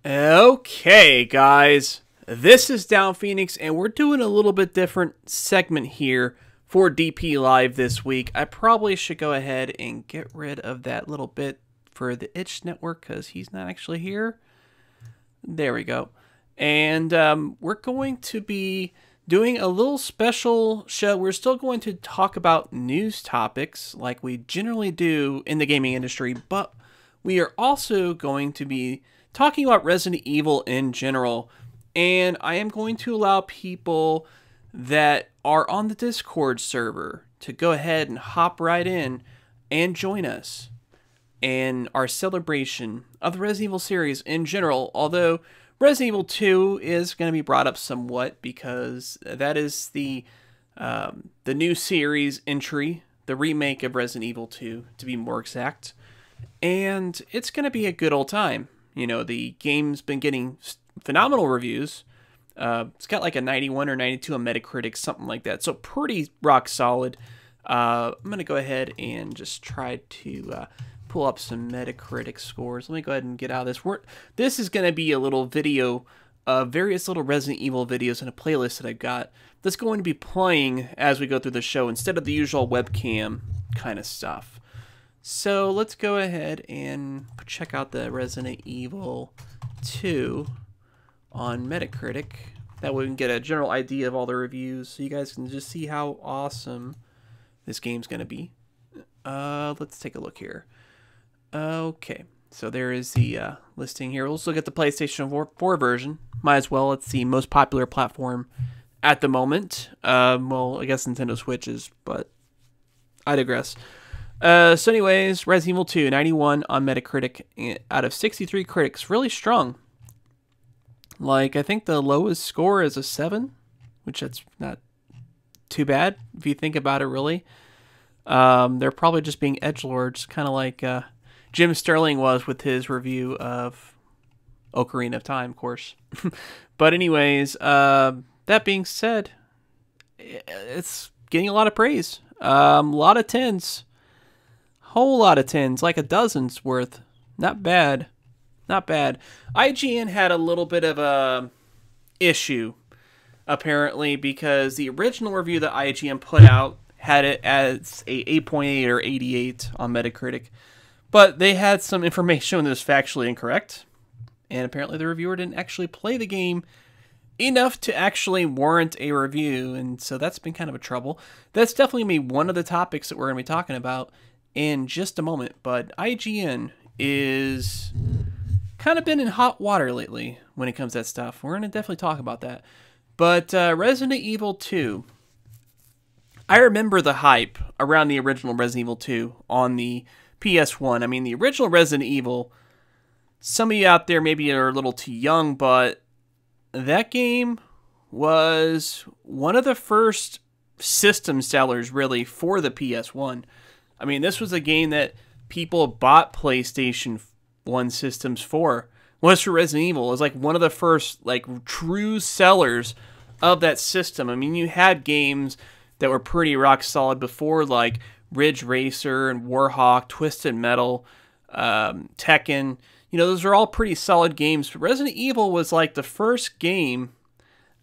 Okay, guys, this is Downphoenix, and we're doing a little bit different segment here for DP Live this week. I probably should go ahead and get rid of that little bit for the Itch Network because he's not actually here. There we go. And we're going to be doing a little special show. We're still going to talk about news topics like we generally do in the gaming industry, but we are also going to be talking about Resident Evil in general, and I am going to allow people that are on the Discord server to go ahead and hop right in and join us in our celebration of the Resident Evil series in general, although Resident Evil 2 is going to be brought up somewhat because that is the new series entry, the remake of Resident Evil 2 to be more exact, and it's going to be a good old time. You know, the game's been getting phenomenal reviews. It's got like a 91 or 92 on Metacritic, something like that. So pretty rock solid. I'm going to go ahead and just try to pull up some Metacritic scores. Let me go ahead and get out of this. This is going to be a little video of various little Resident Evil videos in a playlist that I've got that's going to be playing as we go through the show instead of the usual webcam kind of stuff. So let's go ahead and check out the Resident Evil 2 on Metacritic. That way we can get a general idea of all the reviews so you guys can just see how awesome this game's going to be. Let's take a look here. Okay, so there is the listing here. We'll also get the PlayStation 4 version. Might as well. It's the most popular platform at the moment. Well, I guess Nintendo Switch is, but I digress. So anyways, Resident Evil 2, 91 on Metacritic out of 63 critics. Really strong. Like, I think the lowest score is a 7, which that's not too bad if you think about it, really. They're probably just being edgelords, kind of like Jim Sterling was with his review of Ocarina of Time, of course. But anyways, that being said, it's getting a lot of praise. A lot of 10s. Whole lot of 10s, like a dozen's worth. Not bad. Not bad. IGN had a little bit of a issue, apparently, because the original review that IGN put out had it as a 8.8 or 88 on Metacritic. But they had some information that was factually incorrect. And apparently the reviewer didn't actually play the game enough to actually warrant a review. And so that's been kind of a trouble. That's definitely going to be one of the topics that we're going to be talking about in just a moment, but IGN is kind of been in hot water lately when it comes to that stuff. We're going to definitely talk about that. But Resident Evil 2, I remember the hype around the original Resident Evil 2 on the PS1. I mean, the original Resident Evil, some of you out there maybe are a little too young, but that game was one of the first system sellers, really, for the PS1. I mean, this was a game that people bought PlayStation 1 systems for. Was for Resident Evil. It was like one of the first like true sellers of that system. I mean, you had games that were pretty rock solid before, like Ridge Racer and Warhawk, Twisted Metal, Tekken. You know, those are all pretty solid games. But Resident Evil was like the first game,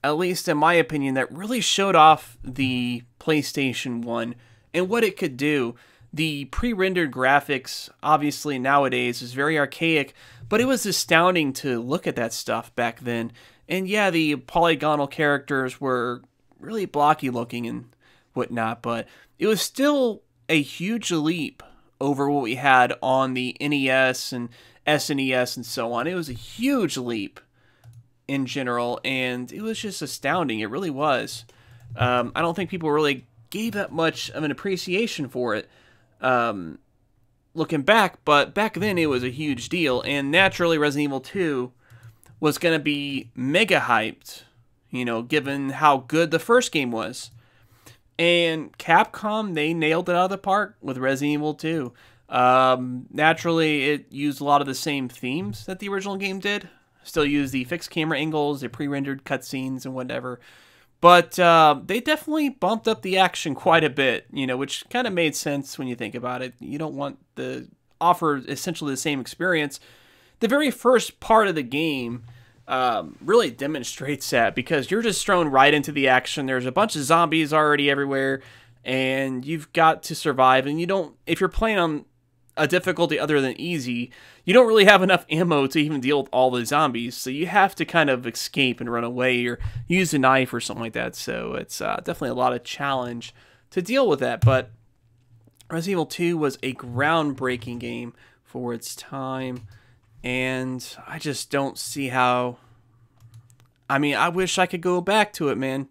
at least in my opinion, that really showed off the PlayStation 1 and what it could do. The pre-rendered graphics, obviously nowadays, is very archaic, but it was astounding to look at that stuff back then. And yeah, the polygonal characters were really blocky looking and whatnot, but it was still a huge leap over what we had on the NES and SNES and so on. It was a huge leap in general, and it was just astounding. It really was. I don't think people really gave that much of an appreciation for it. Looking back, but back then it was a huge deal, and naturally Resident Evil 2 was going to be mega hyped, you know, given how good the first game was. And Capcom, they nailed it out of the park with Resident Evil 2. Naturally, it used a lot of the same themes that the original game did. Still used the fixed camera angles, the pre-rendered cutscenes and whatever. But they definitely bumped up the action quite a bit, you know, which kind of made sense when you think about it. You don't want to offer essentially the same experience the very first part of the game really demonstrates that, because you're just thrown right into the action. There's a bunch of zombies already everywhere, and you've got to survive. And you don't, if you're playing on a difficulty other than easy, you don't really have enough ammo to even deal with all the zombies. So you have to kind of escape and run away or use a knife or something like that. So it's definitely a lot of challenge to deal with that. But Resident Evil 2 was a groundbreaking game for its time. And I just don't see how... I mean, I wish I could go back to it, man.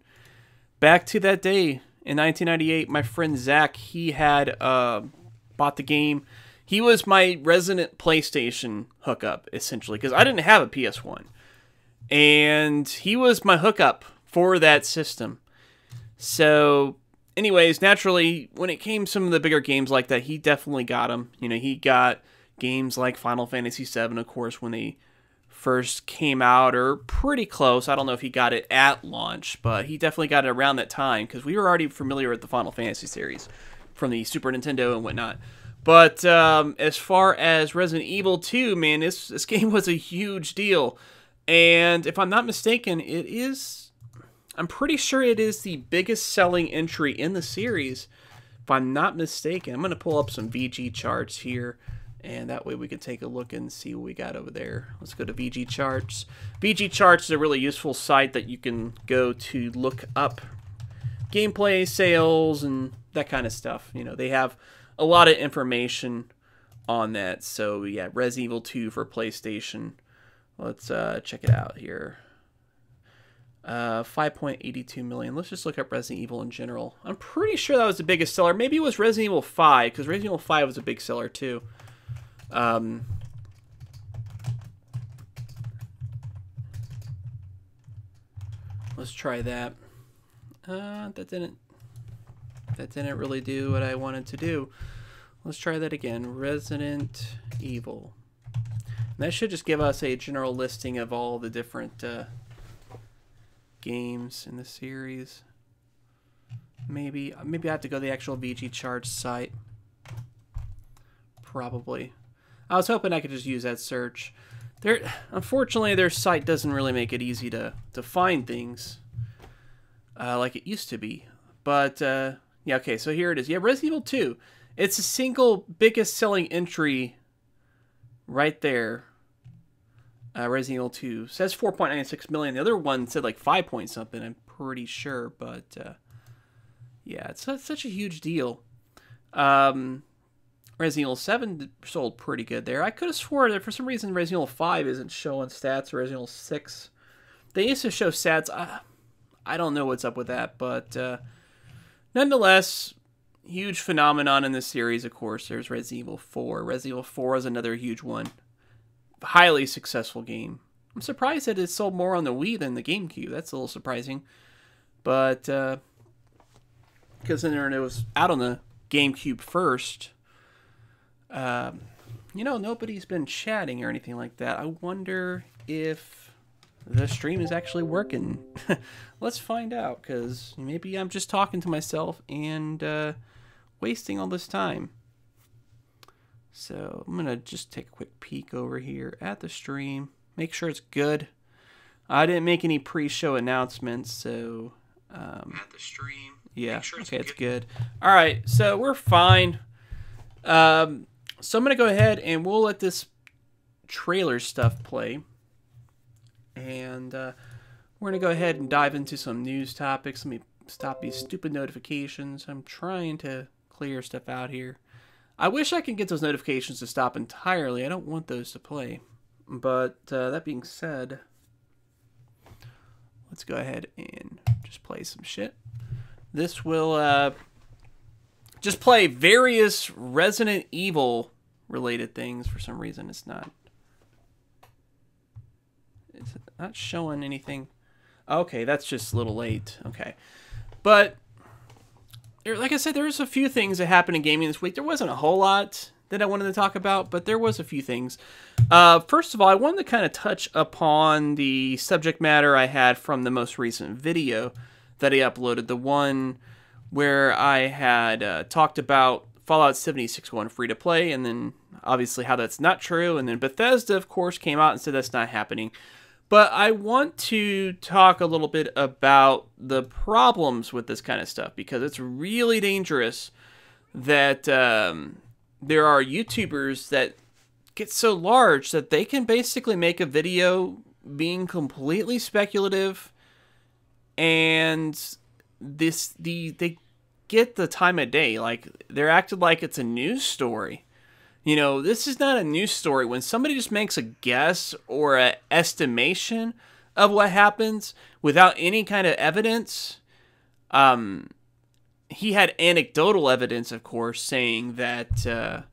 Back to that day in 1998, my friend Zach, he had bought the game. He was my resident PlayStation hookup, essentially, because I didn't have a PS1. And he was my hookup for that system. So, anyways, naturally, when it came to some of the bigger games like that, he definitely got them. You know, he got games like Final Fantasy VII, of course, when they first came out, or pretty close. I don't know if he got it at launch, but he definitely got it around that time, because we were already familiar with the Final Fantasy series from the Super Nintendo and whatnot. But as far as Resident Evil 2, man, this game was a huge deal. And if I'm not mistaken, it is... I'm pretty sure it is the biggest selling entry in the series, if I'm not mistaken. I'm going to pull up some VG charts here, and that way we can take a look and see what we got over there. Let's go to VG charts. VG charts is a really useful site that you can go to look up gameplay, sales, and that kind of stuff. You know, they have a lot of information on that. So yeah, Resident Evil 2 for PlayStation. Let's check it out here. 5.82 million. Let's just look up Resident Evil in general. I'm pretty sure that was the biggest seller. Maybe it was Resident Evil 5, because Resident Evil 5 was a big seller too. Let's try that. That didn't really do what I wanted to do. Let's try that again. Resident Evil. And that should just give us a general listing of all the different games in the series. Maybe I have to go to the actual VG charts site. Probably. I was hoping I could just use that search. Unfortunately, their site doesn't really make it easy to find things like it used to be. But yeah, okay, so here it is. Yeah, Resident Evil 2. It's the single biggest selling entry right there. Resident Evil 2 says 4.96 million. The other one said like 5 point something, I'm pretty sure. But yeah, it's such a huge deal. Resident Evil 7 sold pretty good there. I could have swore that for some reason Resident Evil 5 isn't showing stats, or Resident Evil 6. They used to show stats. I don't know what's up with that, but nonetheless, huge phenomenon in this series, of course. There's Resident Evil 4. Resident Evil 4 is another huge one. Highly successful game. I'm surprised that it sold more on the Wii than the GameCube. That's a little surprising. But, because then it was out on the GameCube first. You know, nobody's been chatting or anything like that. I wonder if the stream is actually working. Let's find out, because maybe I'm just talking to myself and wasting all this time. So I'm going to just take a quick peek over here at the stream. Make sure it's good. I didn't make any pre-show announcements, so... at the stream. Yeah, sure okay, it's good. All right, so we're fine. So I'm going to go ahead and we'll let this trailer stuff play. And we're going to go ahead and dive into some news topics. Let me stop these stupid notifications. I'm trying to clear stuff out here. I wish I could get those notifications to stop entirely. I don't want those to play. But that being said, let's go ahead and just play some shit. This will just play various Resident Evil related things. For some reason, it's not showing anything. Okay, that's just a little late. Okay, but like I said, there's a few things that happened in gaming this week. There wasn't a whole lot that I wanted to talk about, but there was a few things. First of all, I wanted to kind of touch upon the subject matter I had from the most recent video that I uploaded, the one where I had talked about Fallout 76 going free to play, and then obviously how that's not true. And then Bethesda, of course, came out and said that's not happening. But I want to talk a little bit about the problems with this kind of stuff, because it's really dangerous that there are YouTubers that get so large that they can basically make a video being completely speculative, and they get the time of day. Like, they're acted like it's a news story. You know, this is not a news story. When somebody just makes a guess or an estimation of what happens without any kind of evidence, he had anecdotal evidence, of course, saying that,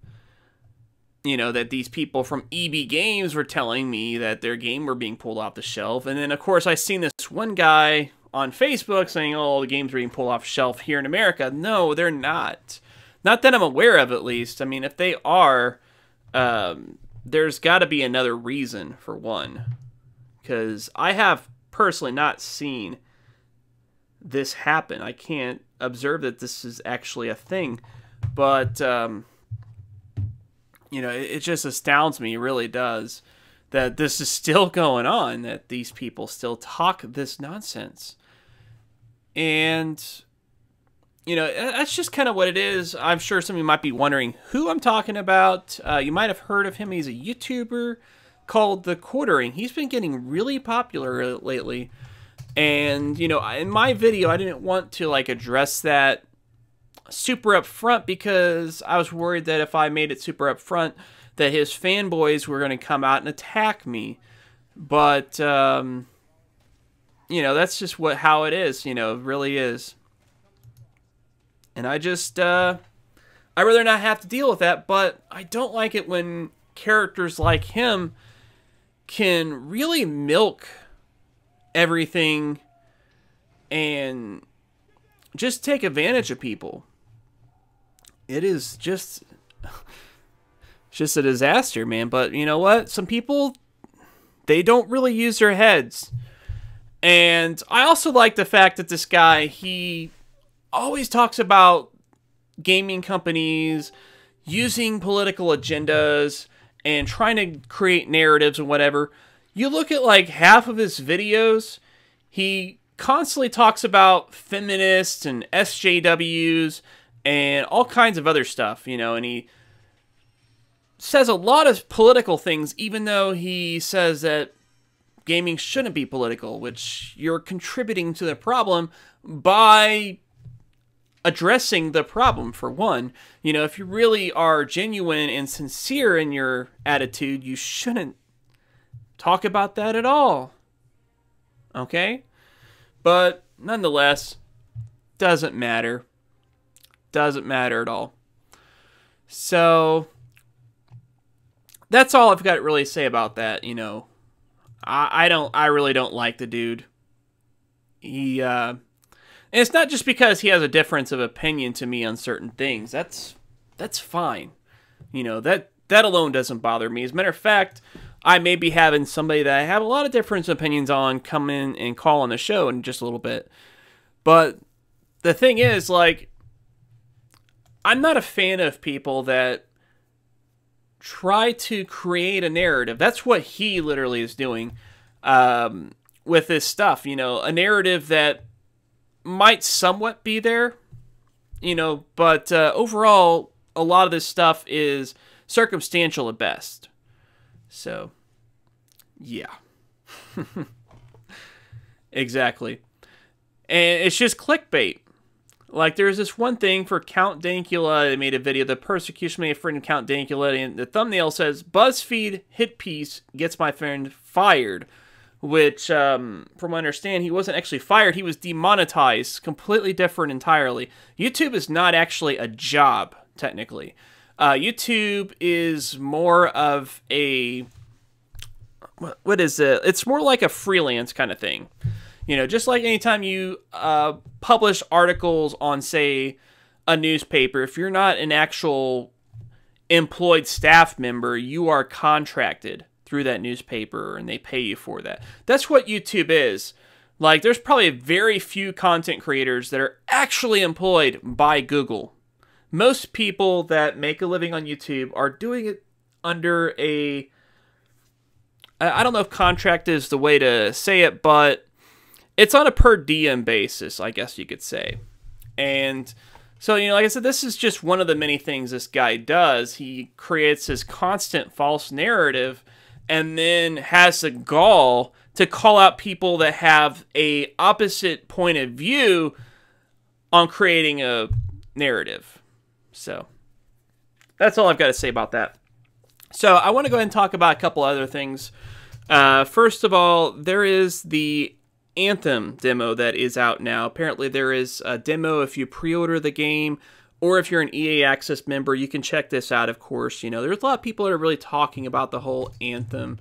you know, that these people from EB Games were telling me that their game were being pulled off the shelf. And then, of course, I seen this one guy on Facebook saying, oh, the games are being pulled off the shelf here in America. No, they're not. Not that I'm aware of, at least. I mean, if they are, there's got to be another reason, for one. Because I have personally not seen this happen. I can't observe that this is actually a thing. But, you know, it just astounds me, it really does, that this is still going on, that these people still talk this nonsense. And, you know, that's just kind of what it is. I'm sure some of you might be wondering who I'm talking about. You might have heard of him. He's a YouTuber called The Quartering. He's been getting really popular lately. And, you know, in my video, I didn't want to, like, address that super up front, because I was worried that if I made it super up front, that his fanboys were going to come out and attack me. But, you know, that's just how it is. You know, it really is. And I just, I'd rather not have to deal with that, but I don't like it when characters like him can really milk everything and just take advantage of people. It is just a disaster, man. But you know what? Some people, they don't really use their heads. And I also like the fact that this guy, he always talks about gaming companies using political agendas and trying to create narratives and whatever. You look at like half of his videos, he constantly talks about feminists and SJWs and all kinds of other stuff, you know, and he says a lot of political things, even though he says that gaming shouldn't be political, which you're contributing to the problem by addressing the problem, for one. You know, if you really are genuine and sincere in your attitude, you shouldn't talk about that at all. Okay? But nonetheless, doesn't matter. Doesn't matter at all. So that's all I've got to really say about that. You know, I really don't like the dude. And it's not just because he has a difference of opinion to me on certain things. That's fine. You know, that alone doesn't bother me. As a matter of fact, I may be having somebody that I have a lot of different opinions on come in and call on the show in just a little bit. But the thing is, like, I'm not a fan of people that try to create a narrative. That's what he literally is doing with this stuff. You know, a narrative that might somewhat be there, you know, but overall, a lot of this stuff is circumstantial at best. So, yeah. Exactly. And it's just clickbait. Like, there's this one thing for Count Dankula. They made a video, The Persecution Made a Friend of Count Dankula, and the thumbnail says, BuzzFeed hit piece gets my friend fired. Which, from what I understand, he wasn't actually fired. He was demonetized. Completely different entirely. YouTube is not actually a job, technically. YouTube is more of a... What is it? It's more like a freelance kind of thing. You know, just like anytime you publish articles on, say, a newspaper, if you're not an actual employed staff member, you are contracted through that newspaper and they pay you for that. That's what YouTube is. Like, there's probably very few content creators that are actually employed by Google. most people that make a living on YouTube are doing it under I don't know if contract is the way to say it, but it's on a per diem basis, I guess you could say. And so, like I said, this is just one of the many things this guy does. He creates this constant false narrative and then has the gall to call out people that have a opposite point of view on creating a narrative. So that's all I've got to say about that. So I want to go ahead and talk about a couple other things. First of all, there is the Anthem demo that is out now. Apparently there is a demo if you pre-order the game, or if you're an EA Access member, you can check this out, of course. There's a lot of people that are really talking about the whole Anthem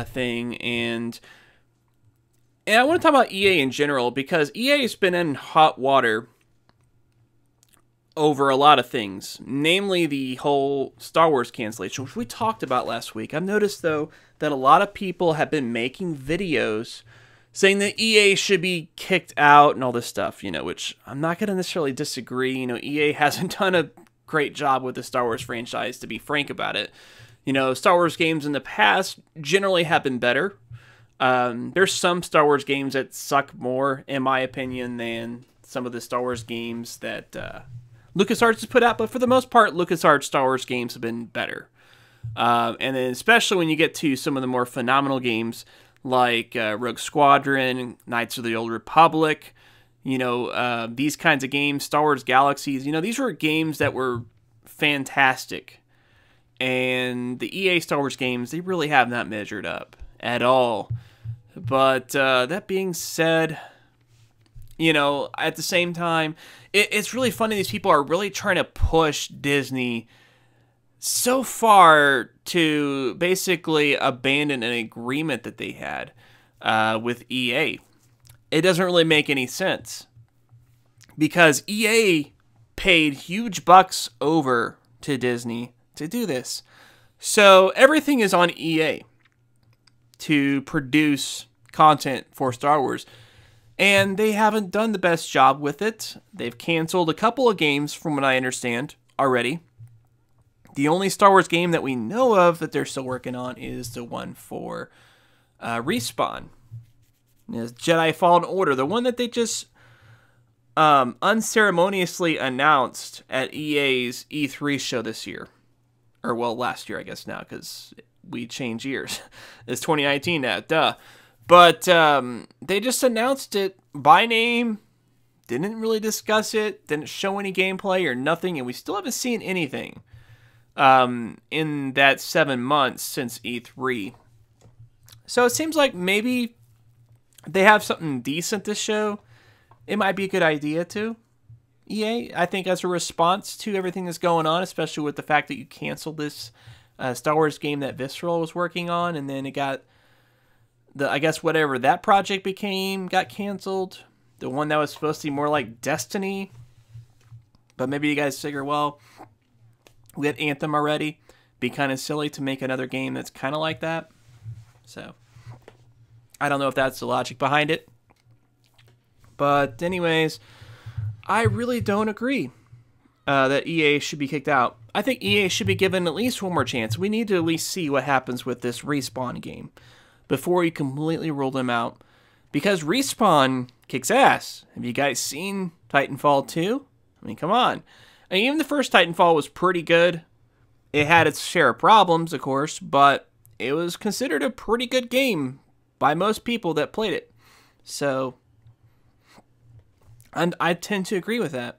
thing, and I want to talk about EA in general, because EA has been in hot water over a lot of things, namely the whole Star Wars cancellation, which we talked about last week. I've noticed, though, that a lot of people have been making videos saying that EA should be kicked out and all this stuff, which I'm not going to necessarily disagree. EA hasn't done a great job with the Star Wars franchise, to be frank about it. Star Wars games in the past generally have been better. There's some Star Wars games that suck more, in my opinion, than some of the Star Wars games that LucasArts has put out, but for the most part, LucasArts Star Wars games have been better. And then especially when you get to some of the more phenomenal games like Rogue Squadron, Knights of the Old Republic, these kinds of games, Star Wars Galaxies, these were games that were fantastic. And the EA Star Wars games, they really have not measured up at all. But that being said, at the same time, it's really funny. These people are really trying to push Disney so far to basically abandon an agreement that they had with EA. It doesn't really make any sense, because EA paid huge bucks over to Disney to do this. So everything is on EA to produce content for Star Wars. And they haven't done the best job with it. They've canceled a couple of games, from what I understand, already. The only Star Wars game that we know of that they're still working on is the one for Respawn. It's Jedi Fallen Order, the one that they just unceremoniously announced at EA's E3 show this year. Or, well, last year, I guess, now, because we change years. It's 2019 now, duh. But they just announced it by name, didn't really discuss it, didn't show any gameplay or nothing, and we still haven't seen anything in that 7 months since E3. So it seems like maybe they have something decent to show. It might be a good idea to EA, I think, as a response to everything that's going on, especially with the fact that you canceled this Star Wars game that Visceral was working on, and then it got... I guess whatever that project became got canceled. The one that was supposed to be more like Destiny. But maybe you guys figure, well, we had Anthem already. Be kind of silly to make another game that's kind of like that. So, I don't know if that's the logic behind it. But anyways, I really don't agree that EA should be kicked out. I think EA should be given at least one more chance. We need to at least see what happens with this Respawn game before you completely rule them out. Because Respawn kicks ass. Have you guys seen Titanfall 2? I mean, come on. I mean, even the first Titanfall was pretty good. It had its share of problems, of course, but it was considered a pretty good game by most people that played it. So, and I tend to agree with that.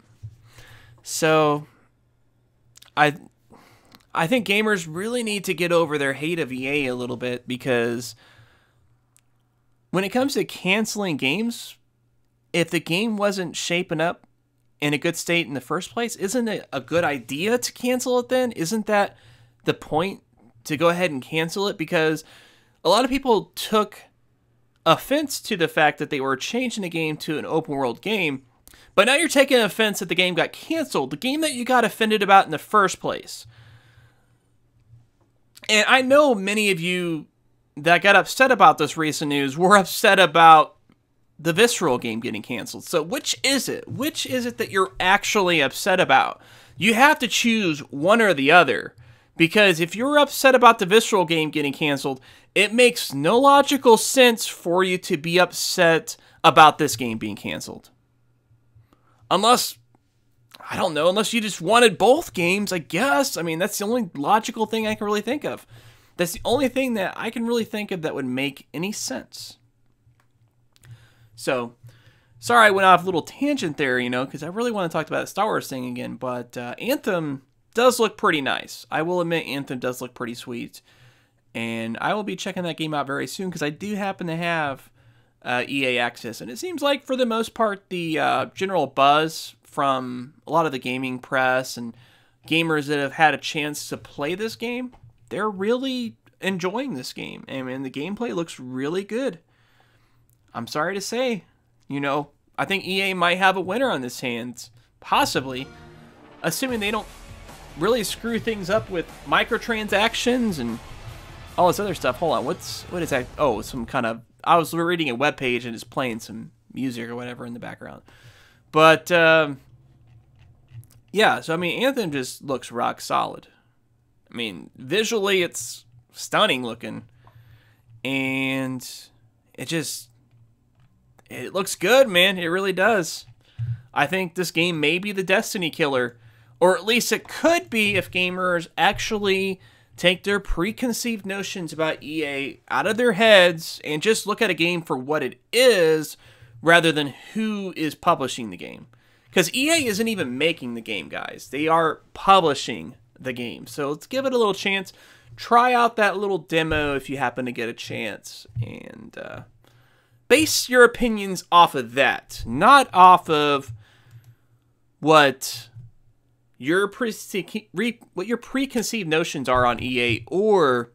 So, I think gamers really need to get over their hate of EA a little bit, because when it comes to canceling games, if the game wasn't shaping up in a good state in the first place, isn't it a good idea to cancel it then? Isn't that the point, to go ahead and cancel it? Because a lot of people took offense to the fact that they were changing the game to an open world game, but now you're taking offense that the game got canceled, the game that you got offended about in the first place. And I know many of you that got upset about this recent news were upset about the Visceral game getting canceled. So which is it? Which is it that you're actually upset about? You have to choose one or the other. Because if you're upset about the Visceral game getting canceled, it makes no logical sense for you to be upset about this game being canceled. Unless, I don't know, unless you just wanted both games, I guess. I mean, that's the only logical thing I can really think of. That's the only thing that I can really think of that would make any sense. So, sorry I went off a little tangent there, because I really want to talk about the Star Wars thing again, but Anthem does look pretty nice. I will admit Anthem does look pretty sweet, and I will be checking that game out very soon, because I do happen to have EA access, and it seems like, for the most part, the general buzz from a lot of the gaming press and gamers that have had a chance to play this game, they're really enjoying this game. I mean, the gameplay looks really good. I'm sorry to say, I think EA might have a winner on this hands, possibly, assuming they don't really screw things up with microtransactions and all this other stuff. Hold on, what is that? Oh, some kind of, I was reading a webpage and it's playing some music or whatever in the background. But, yeah, so I mean, Anthem just looks rock solid. I mean, visually it's stunning looking, and it looks good, man. It really does. I think this game may be the Destiny killer, or at least it could be if gamers actually take their preconceived notions about EA out of their heads and just look at a game for what it is rather than who is publishing the game. Because EA isn't even making the game, guys. They are publishing the game. So let's give it a little chance. Try out that little demo if you happen to get a chance, and base your opinions off of that, not off of what your preconceived notions are on EA or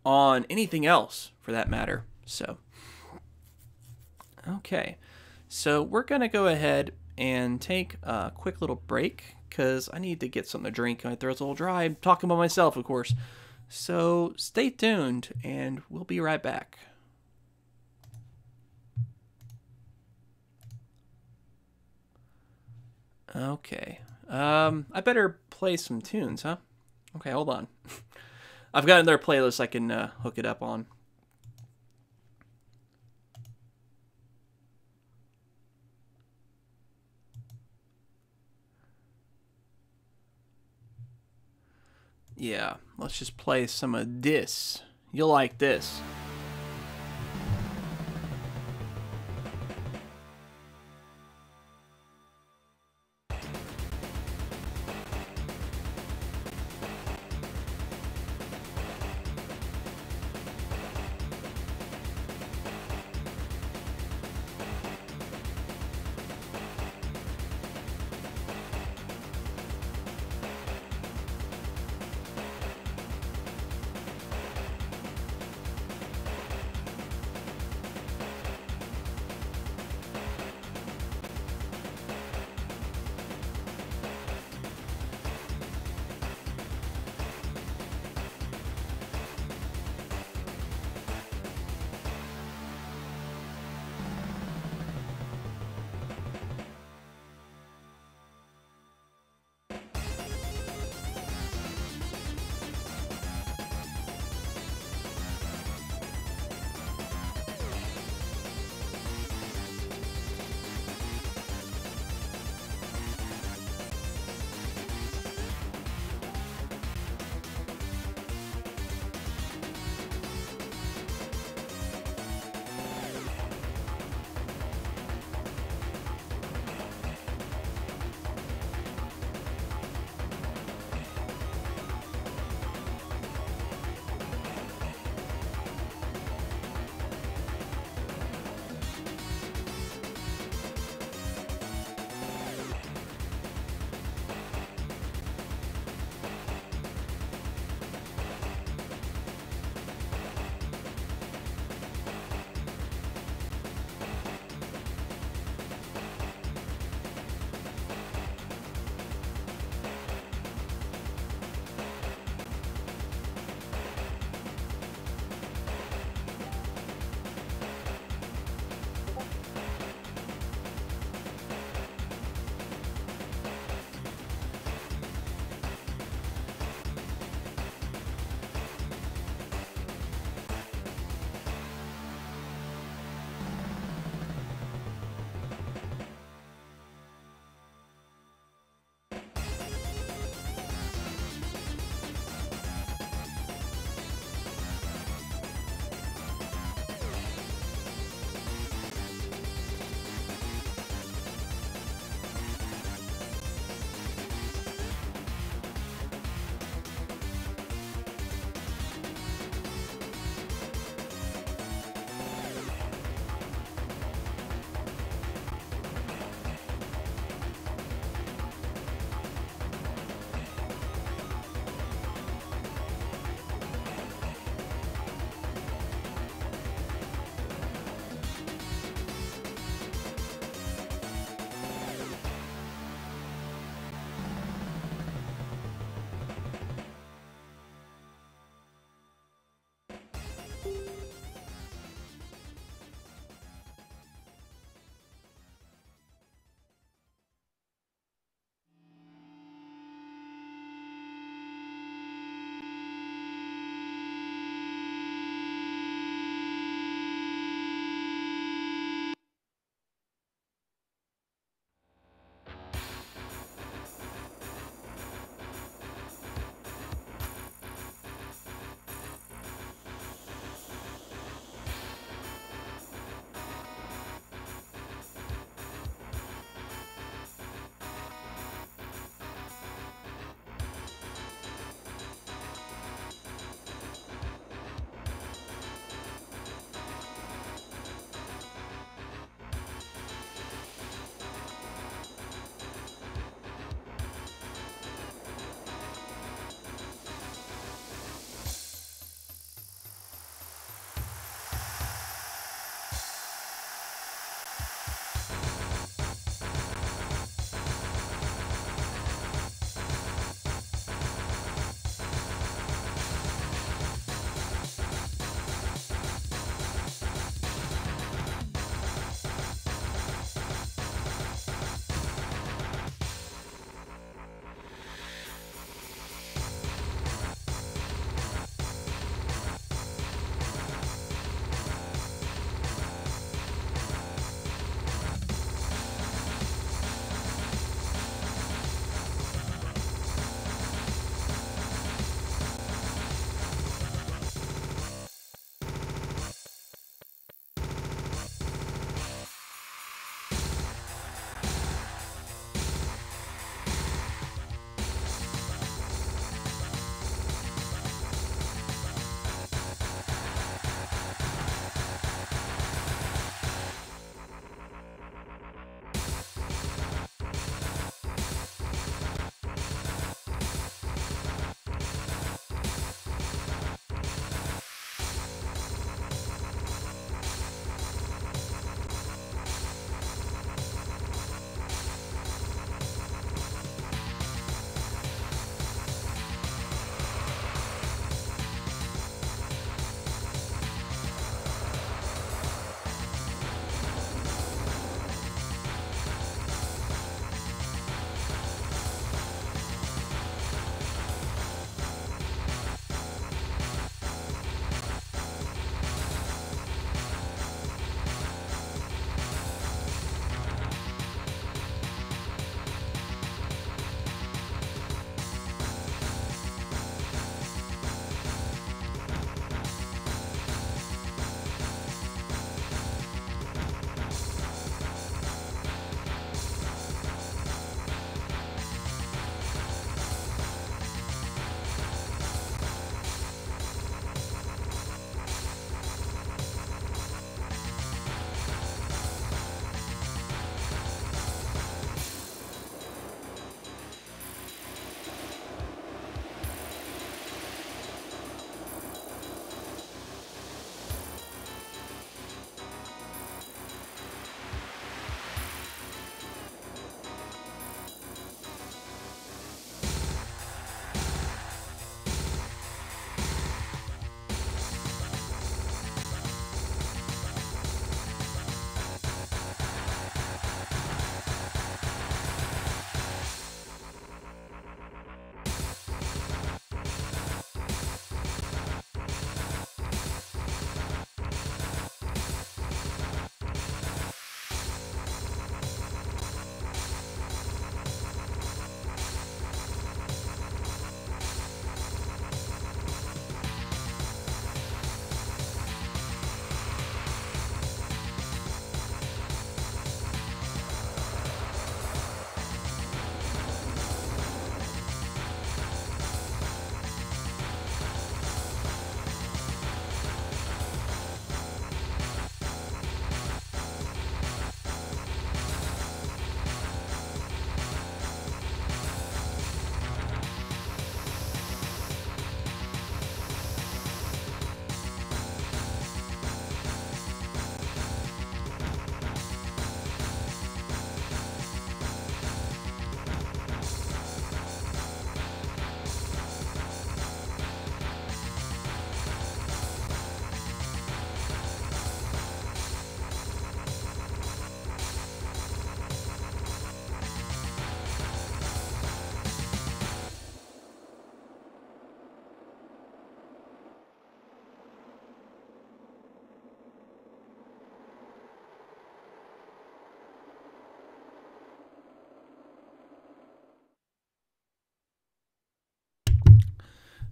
on anything else for that matter. So, okay. So we're going to go ahead and take a quick little break because I need to get something to drink. My throat's a little dry. I'm talking about myself, of course. So stay tuned and we'll be right back. Okay. I better play some tunes, huh? Okay, hold on. I've got another playlist I can hook it up on. Yeah, let's just play some of this. You'll like this.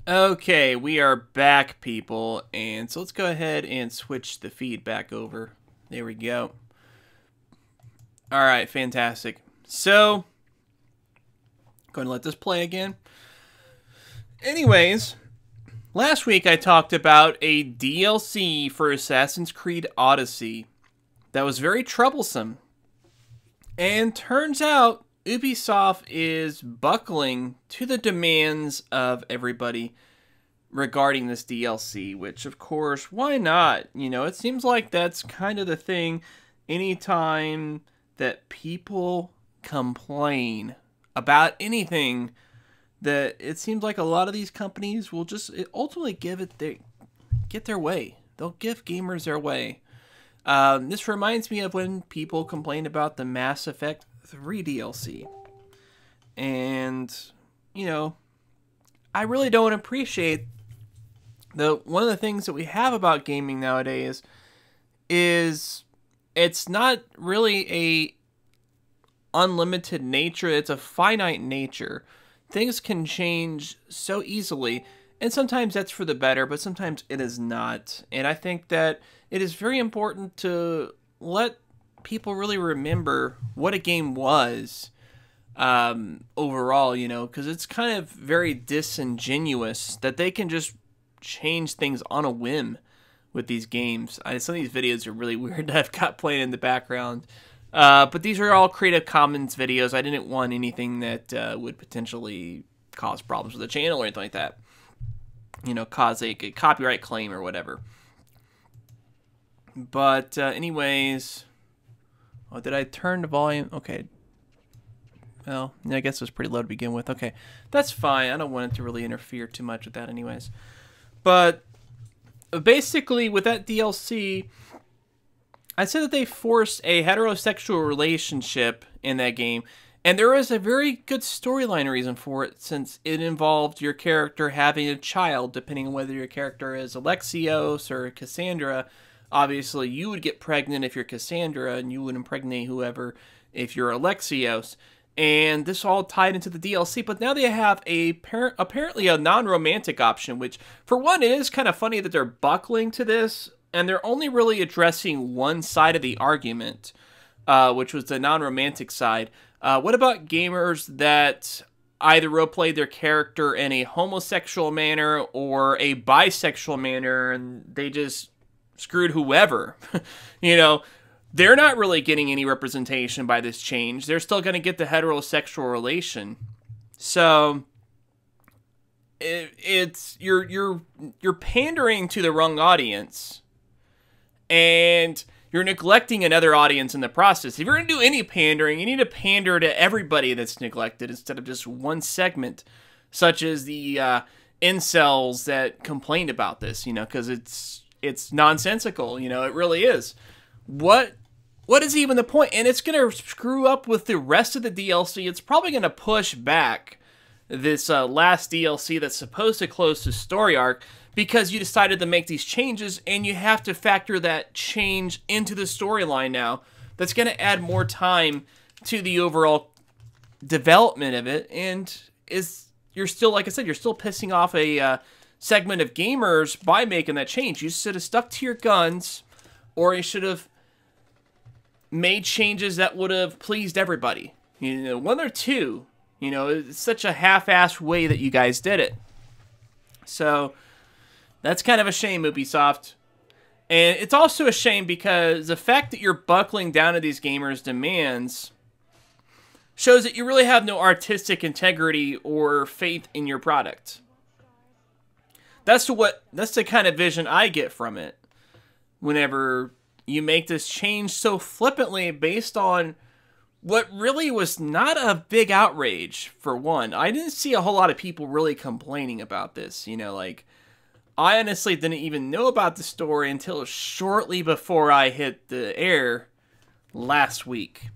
Okay, we are back, people, and so let's go ahead and switch the feed back over. There we go. All right, fantastic. So, going to let this play again. Anyways, last week I talked about a DLC for Assassin's Creed Odyssey that was very troublesome. And turns out Ubisoft is buckling to the demands of everybody regarding this DLC, which, of course, why not? You know, it seems like that's kind of the thing anytime that people complain about anything, that it seems like a lot of these companies will just ultimately get their way. They'll give gamers their way. This reminds me of when people complained about the Mass Effect 3 DLC. And, you know, I really don't appreciate one of the things that we have about gaming nowadays is it's not really a unlimited nature, it's a finite nature. Things can change so easily, and sometimes that's for the better, but sometimes it is not. And I think that it is very important to let people really remember what a game was overall, you know, because it's kind of very disingenuous that they can just change things on a whim with these games. Some of these videos are really weird that I've got playing in the background. But these are all Creative Commons videos. I didn't want anything that would potentially cause problems with the channel or anything like that. You know, cause a copyright claim or whatever. But anyways, oh, did I turn the volume? Okay. Well, I guess it was pretty low to begin with. Okay, that's fine. I don't want it to really interfere too much with that anyways. But basically, with that DLC, I said that they forced a heterosexual relationship in that game, and there is a very good storyline reason for it, since it involved your character having a child, depending on whether your character is Alexios or Cassandra. Obviously, you would get pregnant if you're Cassandra, and you would impregnate whoever if you're Alexios. And this all tied into the DLC, but now they have apparently a non-romantic option, which, for one, it is kind of funny that they're buckling to this, and they're only really addressing one side of the argument, which was the non-romantic side. What about gamers that either roleplayed their character in a homosexual manner or a bisexual manner, and they just screwed whoever? You know, they're not really getting any representation by this change. They're still going to get the heterosexual relation. So you're pandering to the wrong audience, and you're neglecting another audience in the process. If you're going to do any pandering, you need to pander to everybody that's neglected instead of just one segment, such as the incels that complained about this, you know, because it's nonsensical, you know, it really is. What is even the point? And it's going to screw up with the rest of the DLC. It's probably going to push back this last DLC that's supposed to close the story arc, because you decided to make these changes, and you have to factor that change into the storyline now. That's going to add more time to the overall development of it, and you're still, like I said, you're still pissing off a segment of gamers by making that change. You should have stuck to your guns, or you should have made changes that would have pleased everybody. You know, one or two. You know, it's such a half-assed way that you guys did it. So that's kind of a shame, Ubisoft. And it's also a shame because the fact that you're buckling down to these gamers' demands shows that you really have no artistic integrity or faith in your product. That's the kind of vision I get from it. Whenever you make this change so flippantly based on what really was not a big outrage, for one. I didn't see a whole lot of people really complaining about this. You know, like, I honestly didn't even know about the story until shortly before I hit the air last week.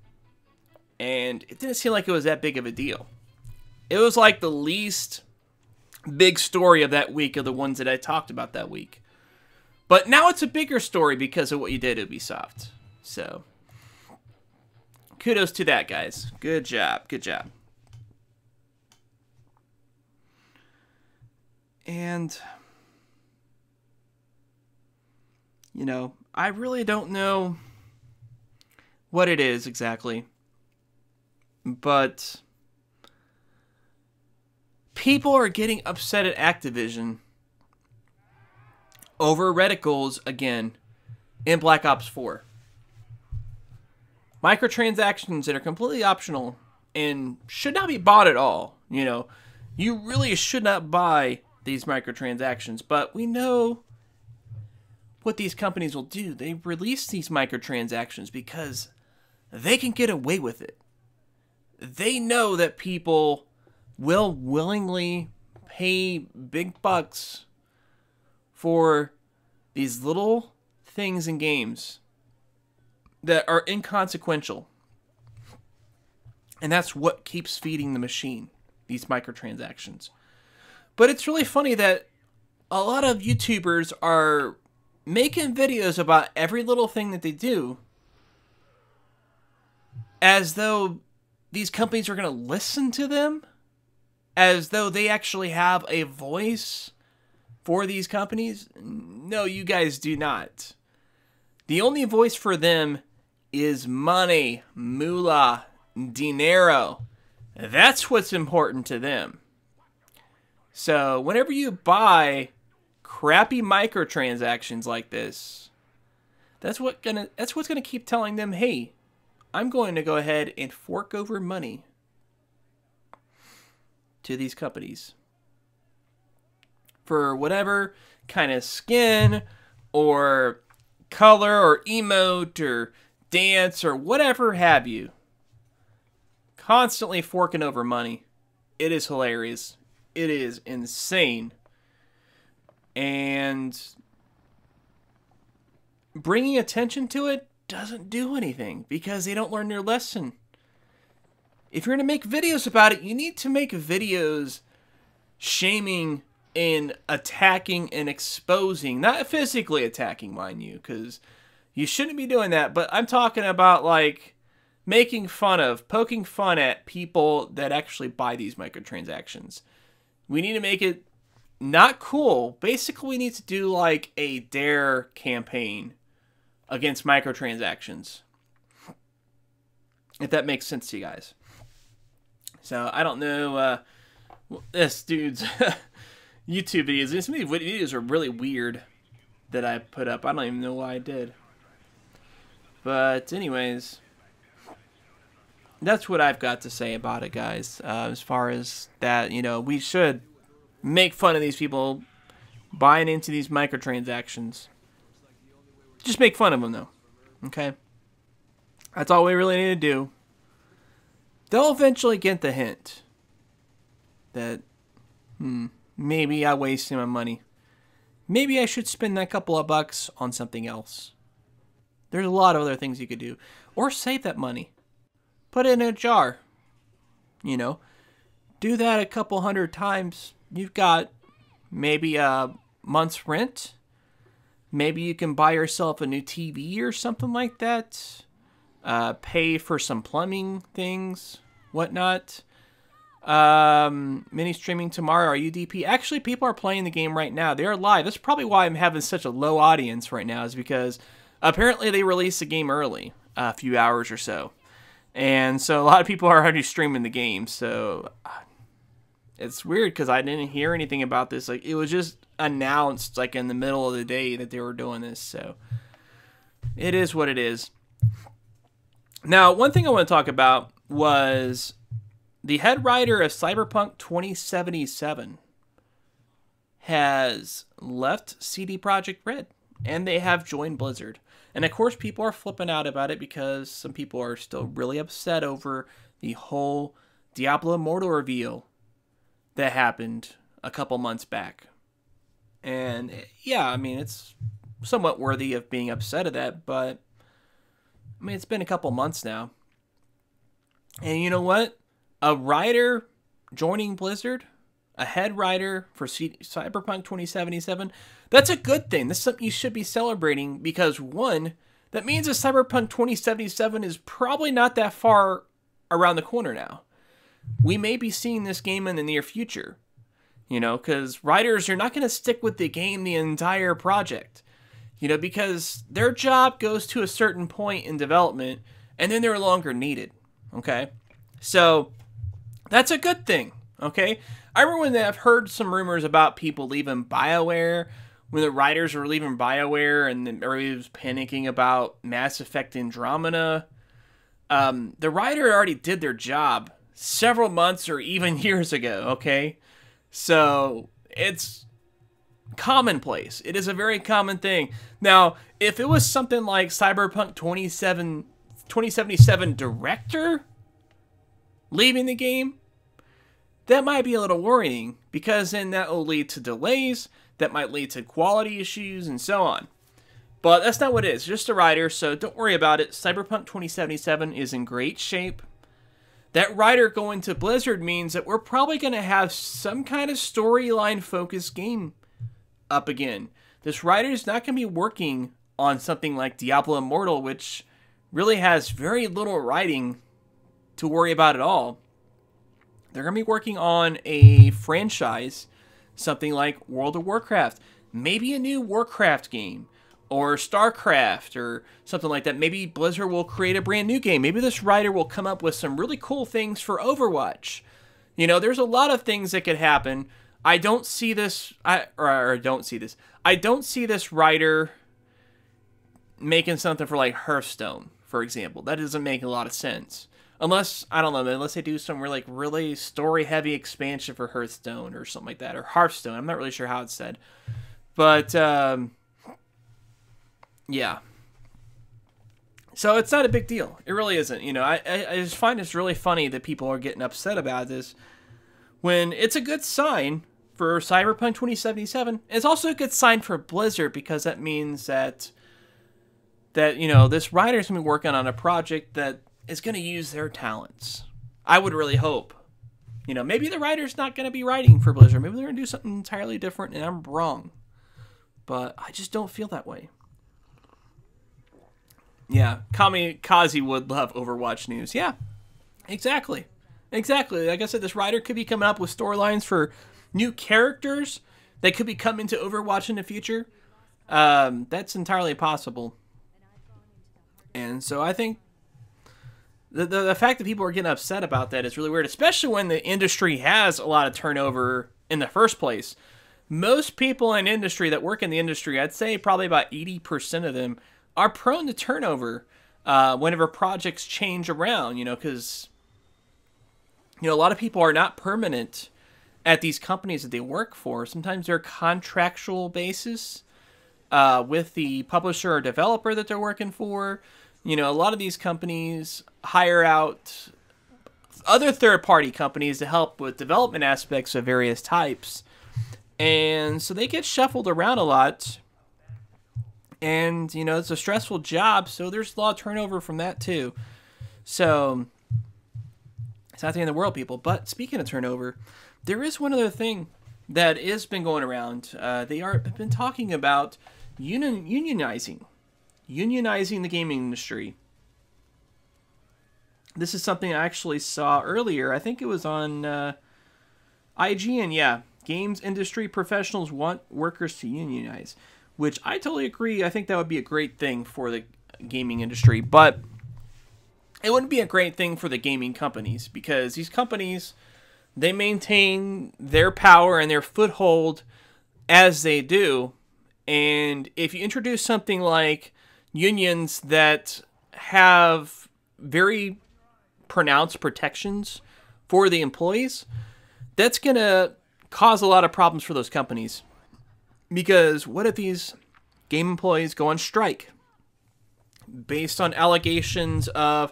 And it didn't seem like it was that big of a deal. It was like the least big story of that week of the ones that I talked about that week. But now it's a bigger story because of what you did, Ubisoft. So kudos to that, guys. Good job. Good job. And, you know, I really don't know what it is exactly. But people are getting upset at Activision over reticles again in Black Ops 4. Microtransactions that are completely optional and should not be bought at all. You know, you really should not buy these microtransactions, but we know what these companies will do. They release these microtransactions because they can get away with it. They know that people will willingly pay big bucks for these little things in games that are inconsequential. And that's what keeps feeding the machine, these microtransactions. But it's really funny that a lot of YouTubers are making videos about every little thing that they do as though these companies are going to listen to them, as though they actually have a voice for these companies. No, you guys do not. The only voice for them is money, moolah, dinero. That's what's important to them. So whenever you buy crappy microtransactions like this, that's what's gonna keep telling them, hey, I'm going to go ahead and fork over money to these companies for whatever kind of skin or color or emote or dance or whatever have you. Constantly forking over money. It is hilarious. It is insane. And bringing attention to it doesn't do anything because they don't learn their lesson. If you're going to make videos about it, you need to make videos shaming and attacking and exposing, not physically attacking, mind you, because you shouldn't be doing that, but I'm talking about like making fun of, poking fun at people that actually buy these microtransactions. We need to make it not cool. Basically, we need to do like a dare campaign against microtransactions. If that makes sense to you guys. So, I don't know, this dude's YouTube videos. Some of these videos are really weird that I put up. I don't even know why I did. But, anyways, that's what I've got to say about it, guys. As far as that, you know, we should make fun of these people buying into these microtransactions. Just make fun of them, though. Okay? That's all we really need to do. They'll eventually get the hint that, maybe I'm wasting my money. Maybe I should spend that couple of bucks on something else. There's a lot of other things you could do. Or save that money. Put it in a jar. You know, do that a couple hundred times. You've got maybe a month's rent. Maybe you can buy yourself a new TV or something like that. Pay for some plumbing things, whatnot. Mini streaming tomorrow. Are you DP? Actually, people are playing the game right now. They are live. That's probably why I'm having such a low audience right now, is because apparently they released the game early, a few hours or so. And so a lot of people are already streaming the game. So it's weird because I didn't hear anything about this. Like, it was just announced like in the middle of the day that they were doing this. So it is what it is. Now, one thing I want to talk about was the head writer of Cyberpunk 2077 has left CD Projekt Red, and they have joined Blizzard. And of course, people are flipping out about it because some people are still really upset over the whole Diablo Immortal reveal that happened a couple months back. And yeah, I mean, it's somewhat worthy of being upset at that, but I mean, it's been a couple months now. And you know what? A writer joining Blizzard, a head writer for Cyberpunk 2077, that's a good thing. That's something you should be celebrating because, one, that means that Cyberpunk 2077 is probably not that far around the corner now. We may be seeing this game in the near future. because writers are not going to stick with the game the entire project, because their job goes to a certain point in development and then they're no longer needed. Okay. So that's a good thing. Okay. I remember when I've heard some rumors about people leaving BioWare, when the writers were leaving BioWare and then everybody was panicking about Mass Effect Andromeda. The writer already did their job several months or even years ago. Okay. So it's commonplace. It is a very common thing. Now, if it was something like Cyberpunk 2077 director leaving the game, that might be a little worrying, because then that will lead to delays, that might lead to quality issues, and so on. But that's not what it is. It's just a writer, so don't worry about it. Cyberpunk 2077 is in great shape. That writer going to Blizzard means that we're probably going to have some kind of storyline-focused game up again. This writer is not going to be working on something like Diablo Immortal, which really has very little writing to worry about at all. They're going to be working on a franchise, something like World of Warcraft. Maybe a new Warcraft game, or StarCraft, or something like that. Maybe Blizzard will create a brand new game. Maybe this writer will come up with some really cool things for Overwatch. There's a lot of things that could happen. I don't see this, I don't see this writer making something for like Hearthstone, for example. That doesn't make a lot of sense. Unless, I don't know, unless they do some really story-heavy expansion for Hearthstone or something like that. Or Hearthstone. I'm not really sure how it's said. But, yeah. So it's not a big deal. It really isn't. I just find it's really funny that people are getting upset about this when it's a good sign for Cyberpunk 2077. It's also a good sign for Blizzard, because that means that this writer's going to be working on a project that is going to use their talents. I would really hope. Maybe the writer's not going to be writing for Blizzard. Maybe they're going to do something entirely different, and I'm wrong. But I just don't feel that way. Yeah, Kamikaze would love Overwatch news. Yeah, exactly. Like I said, this writer could be coming up with storylines for new characters that could be coming to Overwatch in the future. That's entirely possible. And so I think the fact that people are getting upset about that is really weird, especially when the industry has a lot of turnover in the first place. Most people in industry that work in the industry, I'd say probably about 80% of them, are prone to turnover whenever projects change around, because a lot of people are not permanent at these companies that they work for. Sometimes they're contractual basis with the publisher or developer that they're working for. A lot of these companies hire out other third-party companies to help with development aspects of various types. And so they get shuffled around a lot. And, it's a stressful job, so there's a lot of turnover from that too. So, it's not the end of the world, people. But speaking of turnover, there is one other thing that has been going around. They have been talking about unionizing the gaming industry. This is something I actually saw earlier. I think it was on IGN. Yeah, games industry professionals want workers to unionize, which I totally agree. I think that would be a great thing for the gaming industry, but it wouldn't be a great thing for the gaming companies, because these companies, they maintain their power and their foothold as they do. And if you introduce something like unions that have very pronounced protections for the employees, that's going to cause a lot of problems for those companies. Because what if these game employees go on strike based on allegations of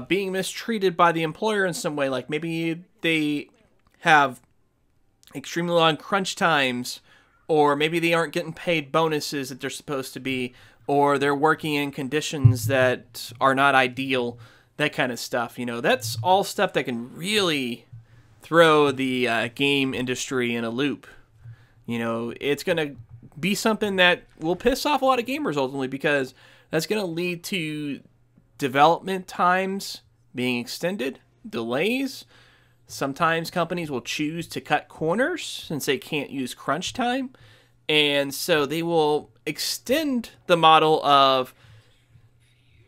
being mistreated by the employer in some way? Like maybe they have extremely long crunch times, or maybe they aren't getting paid bonuses that they're supposed to be, or they're working in conditions that are not ideal, that kind of stuff. That's all stuff that can really throw the game industry in a loop. It's going to be something that will piss off a lot of gamers ultimately, because that's going to lead to development times being extended, delays, Sometimes companies will choose to cut corners since they can't use crunch time. And so they will extend the model of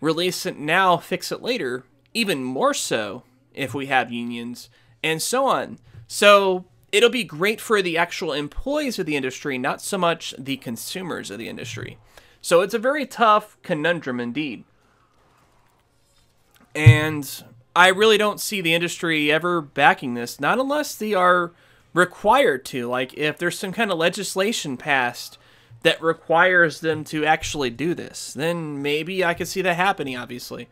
release it now, fix it later, even more so if we have unions, and so on. So it'll be great for the actual employees of the industry, not so much the consumers of the industry. So it's a very tough conundrum indeed. And I really don't see the industry ever backing this, not unless they are required to. Like if there's some kind of legislation passed that requires them to actually do this, then maybe I could see that happening, obviously.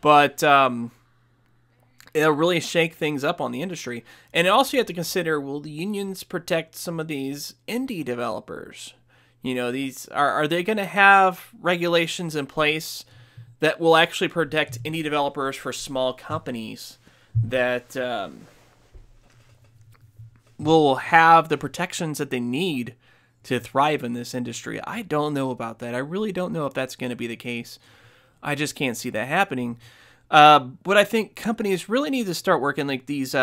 But it'll really shake things up on the industry. And also you have to consider, will the unions protect some of these indie developers? You know, these are they going to have regulations in place that will actually protect indie developers for small companies that will have the protections that they need to thrive in this industry? I don't know about that. I really don't know if that's going to be the case. I just can't see that happening. But I think companies really need to start working like these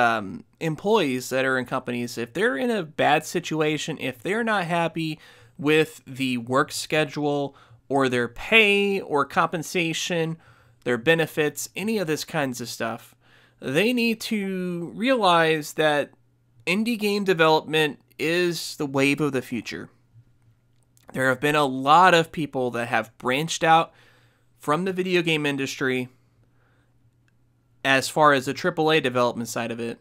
employees that are in companies. If they're in a bad situation, if they're not happy with the work schedule or their pay or compensation, their benefits, any of this kinds of stuff, they need to realize that indie game development is the wave of the future. There have been a lot of people that have branched out from the video game industry as far as the AAA development side of it,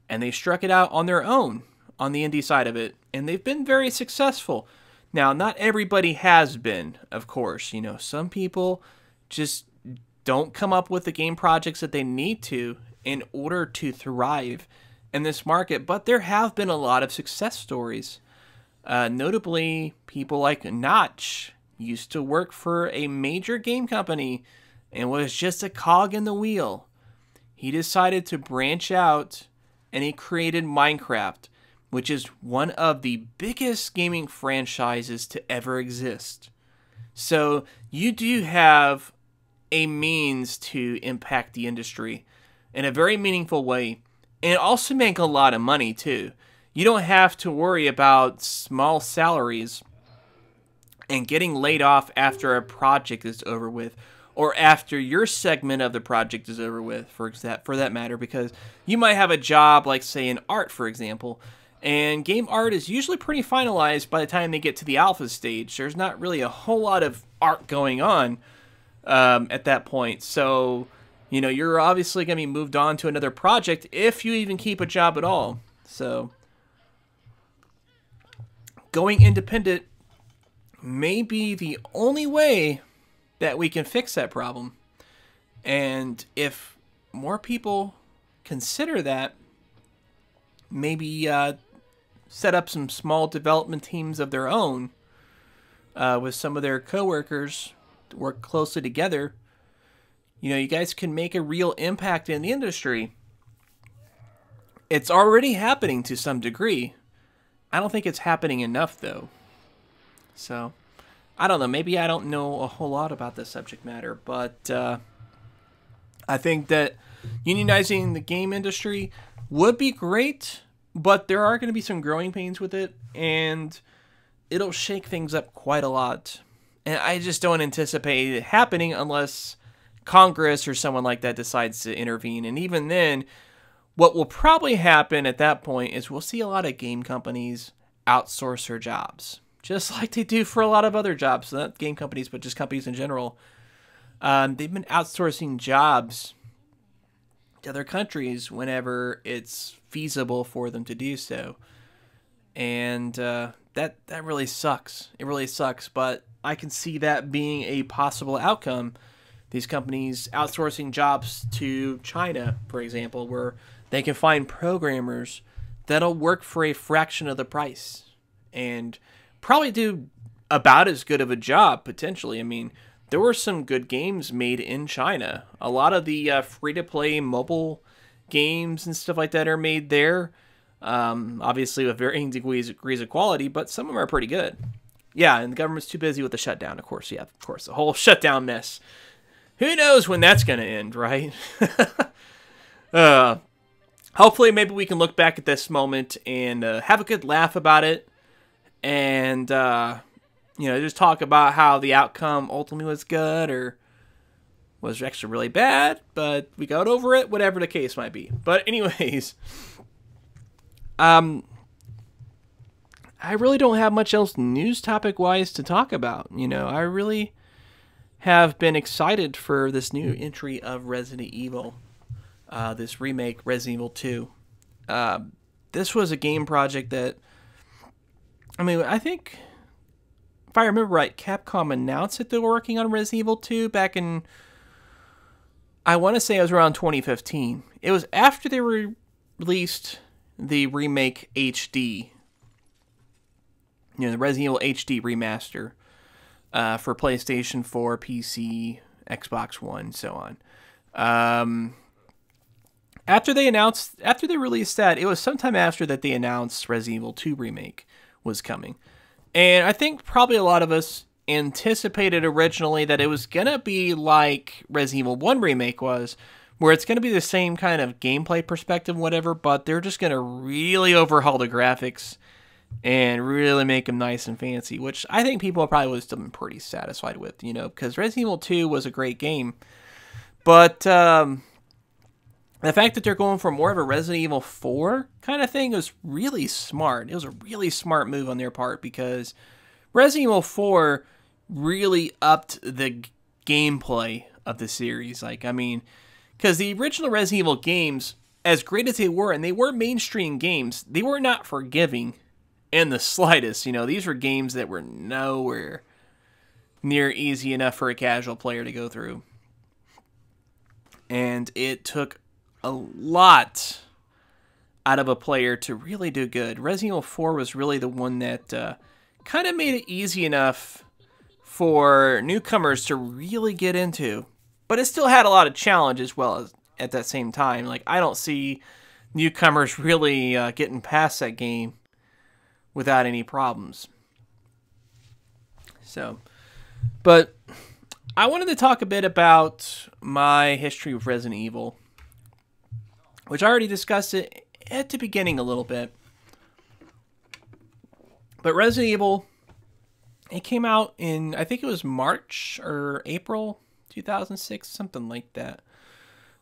and they struck it out on their own on the indie side of it, and they've been very successful. Now, not everybody has been, of course. You know, some people just don't come up with the game projects that they need to in order to thrive in this market, but there have been a lot of success stories. Notably, people like Notch used to work for a major game company and was just a cog in the wheel. He decided to branch out and he created Minecraft, which is one of the biggest gaming franchises to ever exist. So you do have a means to impact the industry in a very meaningful way, and also make a lot of money too. You don't have to worry about small salaries and getting laid off after a project is over with, or after your segment of the project is over with, for that matter, because you might have a job like, say, in art, for example, and game art is usually pretty finalized by the time they get to the alpha stage. There's not really a whole lot of art going on at that point. So, you know, you're obviously going to be moved on to another project if you even keep a job at all. So, going independent may be the only way that we can fix that problem. And if more people consider that, maybe set up some small development teams of their own with some of their coworkers to work closely together, you know, you guys can make a real impact in the industry. It's already happening to some degree. I don't think it's happening enough, though. So, I don't know. Maybe I don't know a whole lot about this subject matter, but I think that unionizing the game industry would be great, but there are going to be some growing pains with it, and it'll shake things up quite a lot. And I just don't anticipate it happening unless Congress or someone like that decides to intervene. And even then, what will probably happen at that point is we'll see a lot of game companies outsource their jobs, just like they do for a lot of other jobs. So not game companies, but just companies in general. They've been outsourcing jobs to other countries whenever it's feasible for them to do so. And that really sucks. It really sucks, but I can see that being a possible outcome. These companies outsourcing jobs to China, for example, where they can find programmers that'll work for a fraction of the price and probably do about as good of a job, potentially. I mean, there were some good games made in China. A lot of the free-to-play mobile games and stuff like that are made there, obviously with varying degrees of quality, but some of them are pretty good. Yeah, and the government's too busy with the shutdown, of course. Yeah, of course, the whole shutdown mess. Who knows when that's going to end, right? hopefully maybe we can look back at this moment and have a good laugh about it, and just talk about how the outcome ultimately was good or was actually really bad, but we got over it, whatever the case might be. But anyways, I really don't have much else news topic wise to talk about. I really have been excited for this new entry of Resident Evil, this remake, Resident Evil 2. This was a game project that, I think, if I remember right, Capcom announced that they were working on Resident Evil 2 back in, I want to say it was around 2015. It was after they released the remake HD, the Resident Evil HD remaster for PlayStation 4, PC, Xbox One, so on. After they released that, it was sometime after that they announced Resident Evil 2 remake was coming. And I think probably a lot of us anticipated originally that it was going to be like Resident Evil 1 remake was, where it's going to be the same kind of gameplay perspective, whatever, but they're just going to really overhaul the graphics and really make them nice and fancy, which I think people probably would have still been pretty satisfied with, because Resident Evil 2 was a great game. But the fact that they're going for more of a Resident Evil 4 kind of thing was really smart. It was a really smart move on their part, because Resident Evil 4 really upped the gameplay of the series. Because the original Resident Evil games, as great as they were, and they were mainstream games, they were not forgiving in the slightest. These were games that were nowhere near easy enough for a casual player to go through. And it took a lot out of a player to really do good. Resident Evil 4 was really the one that kind of made it easy enough for newcomers to really get into. But it still had a lot of challenge as well as at that same time. I don't see newcomers really getting past that game without any problems. But I wanted to talk a bit about my history with Resident Evil, which I already discussed it at the beginning a little bit. But Resident Evil, it came out in, I think it was March or April 2006, something like that.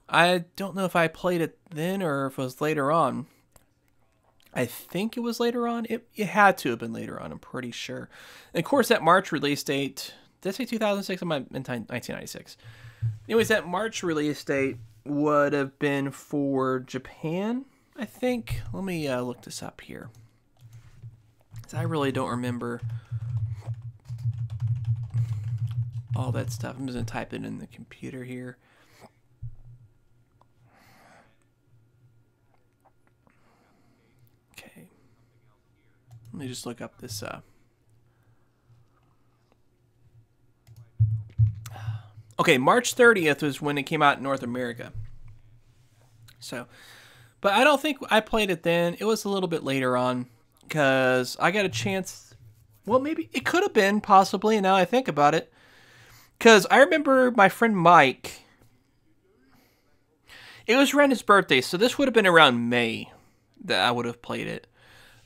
I don't know if I played it then or if it was later on. I think it was later on. It had to have been later on, I'm pretty sure. And of course, that March release date, did I say 2006? I'm in 1996. Anyways, that March release date would have been for Japan, I think. Let me look this up here, because I really don't remember all that stuff. I'm just going to type it in the computer here. Okay. Let me just look up this. Okay, March 30th was when it came out in North America. But I don't think I played it then. It was a little bit later on, because I got a chance. Well, maybe it could have been, possibly, now I think about it. Because I remember my friend Mike, it was around his birthday, so this would have been around May that I would have played it.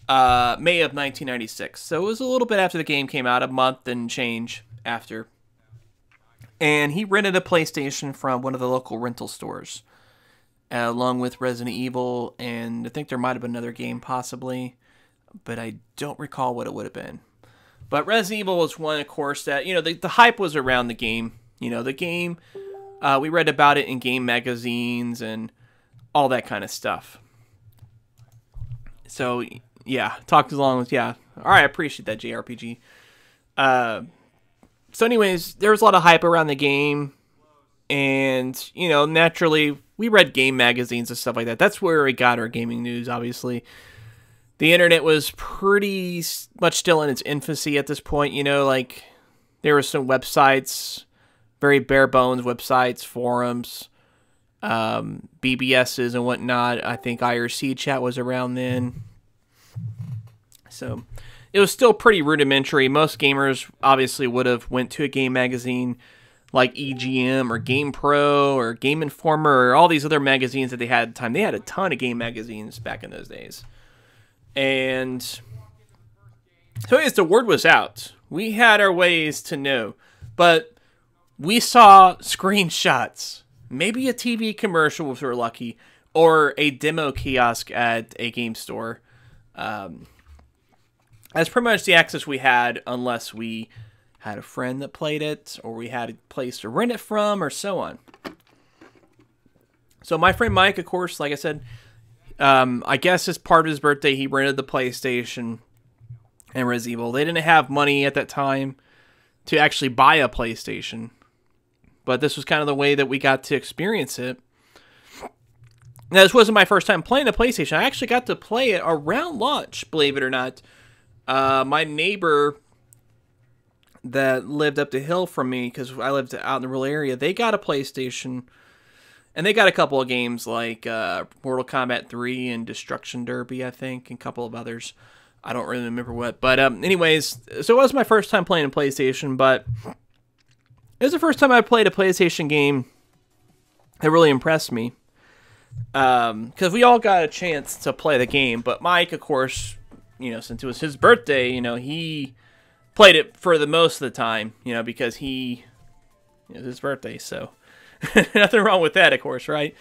May of 1996. So it was a little bit after the game came out, a month and change after. And he rented a PlayStation from one of the local rental stores, along with Resident Evil, and I think there might have been another game possibly, but I don't recall what it would have been. But Resident Evil was one, of course, that, the hype was around the game. The game, we read about it in game magazines and all that kind of stuff. So, yeah, talked along with, yeah. All right, I appreciate that, JRPG. So anyways, there was a lot of hype around the game, and, naturally, we read game magazines and stuff like that. That's where we got our gaming news, obviously. The internet was pretty much still in its infancy at this point, there were some websites, very bare bones websites, forums, BBSs and whatnot. I think IRC chat was around then. So it was still pretty rudimentary. Most gamers obviously would have went to a game magazine, like EGM or Game Pro or Game Informer or all these other magazines that they had at the time. They had a ton of game magazines back in those days. And so as the word was out, we had our ways to know. But we saw screenshots, maybe a TV commercial if we were lucky, or a demo kiosk at a game store. That's pretty much the access we had, unless we had a friend that played it, or we had a place to rent it from, or so on. So my friend Mike, of course, like I said, I guess as part of his birthday, he rented the PlayStation and Resident Evil. They didn't have money at that time to actually buy a PlayStation, but this was kind of the way that we got to experience it. Now, this wasn't my first time playing a PlayStation. I actually got to play it around launch, believe it or not. My neighbor that lived up the hill from me, because I lived out in the rural area, they got a PlayStation, and they got a couple of games like Mortal Kombat 3 and Destruction Derby, I think, and a couple of others. I don't really remember what. But anyways, so it was my first time playing a PlayStation, but it was the first time I played a PlayStation game that really impressed me. Because we all got a chance to play the game, but Mike, of course, since it was his birthday, he played it for the most of the time, because it was his birthday, so nothing wrong with that, of course, right?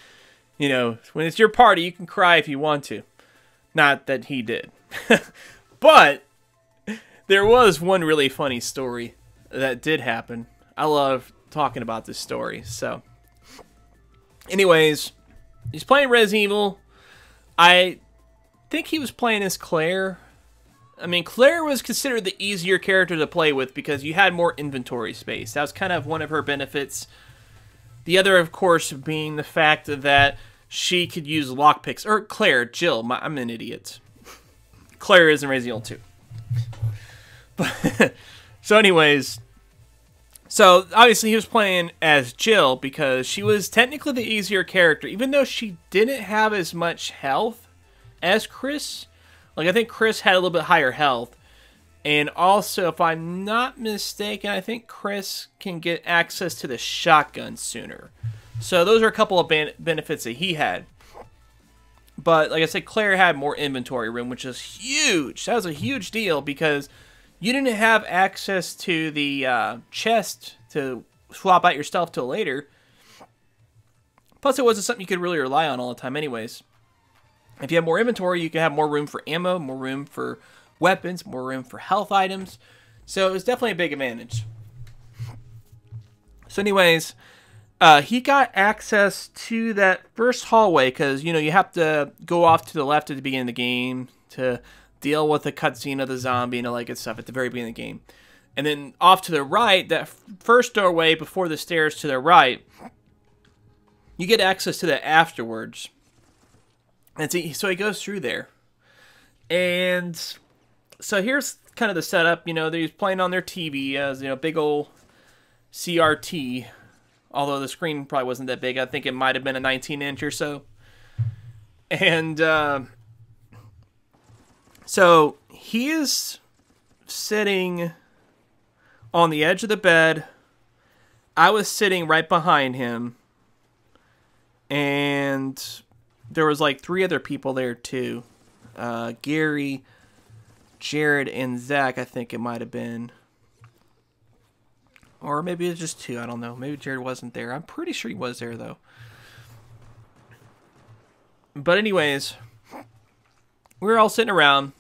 When it's your party, you can cry if you want to. Not that he did. But there was one really funny story that did happen. I love talking about this story. So, anyways, he's playing Resident Evil. I think he was playing as Claire. I mean, Claire was considered the easier character to play with because you had more inventory space. That was kind of one of her benefits. The other, of course, being the fact that she could use lockpicks. Or Claire, Jill. I'm an idiot. Claire is in Resident Evil 2. But, so anyways, so obviously he was playing as Jill because she was technically the easier character, even though she didn't have as much health as Chris. Like, I think Chris had a little bit higher health. And also, if I'm not mistaken, I think Chris can get access to the shotgun sooner. So those are a couple of benefits that he had. But, like I said, Claire had more inventory room, which is huge. That was a huge deal because you didn't have access to the chest to swap out your stuff till later. Plus, it wasn't something you could really rely on all the time anyways. If you have more inventory, you can have more room for ammo, more room for weapons, more room for health items. So it was definitely a big advantage. So anyways, he got access to that first hallway because, you have to go off to the left at the beginning of the game to deal with the cutscene of the zombie and all that good stuff at the very beginning of the game. And then off to the right, that first doorway before the stairs to the right, you get access to that afterwards. And so he goes through there. And so here's kind of the setup. They're playing on their TV as, big old CRT. Although the screen probably wasn't that big. I think it might have been a 19-inch or so. And so he is sitting on the edge of the bed. I was sitting right behind him. And there was like 3 other people there too. Gary, Jared, and Zach, I think it might have been. Or maybe it's just 2, I don't know. Maybe Jared wasn't there. I'm pretty sure he was there though. But anyways, we were all sitting around.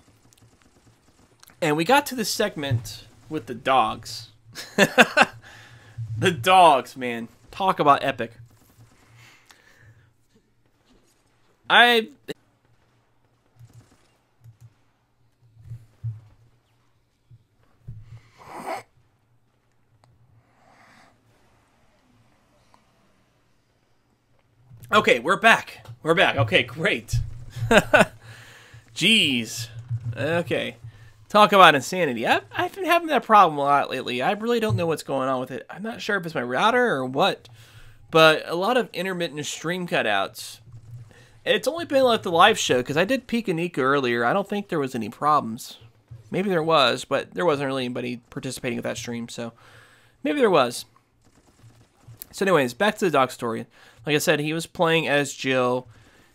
And we got to this segment with the dogs. The dogs, man. Talk about epic. Okay, we're back. We're back. Okay, great. Jeez. Okay. Talk about insanity. I've been having that problem a lot lately. I really don't know what's going on with it. I'm not sure if it's my router or what. But a lot of intermittent stream cutouts. It's only been like the live show, because I did peek and Nika earlier. I don't think there was any problems. Maybe there was, but there wasn't really anybody participating with that stream, so maybe there was. So anyways, back to the dog story. Like I said, he was playing as Jill.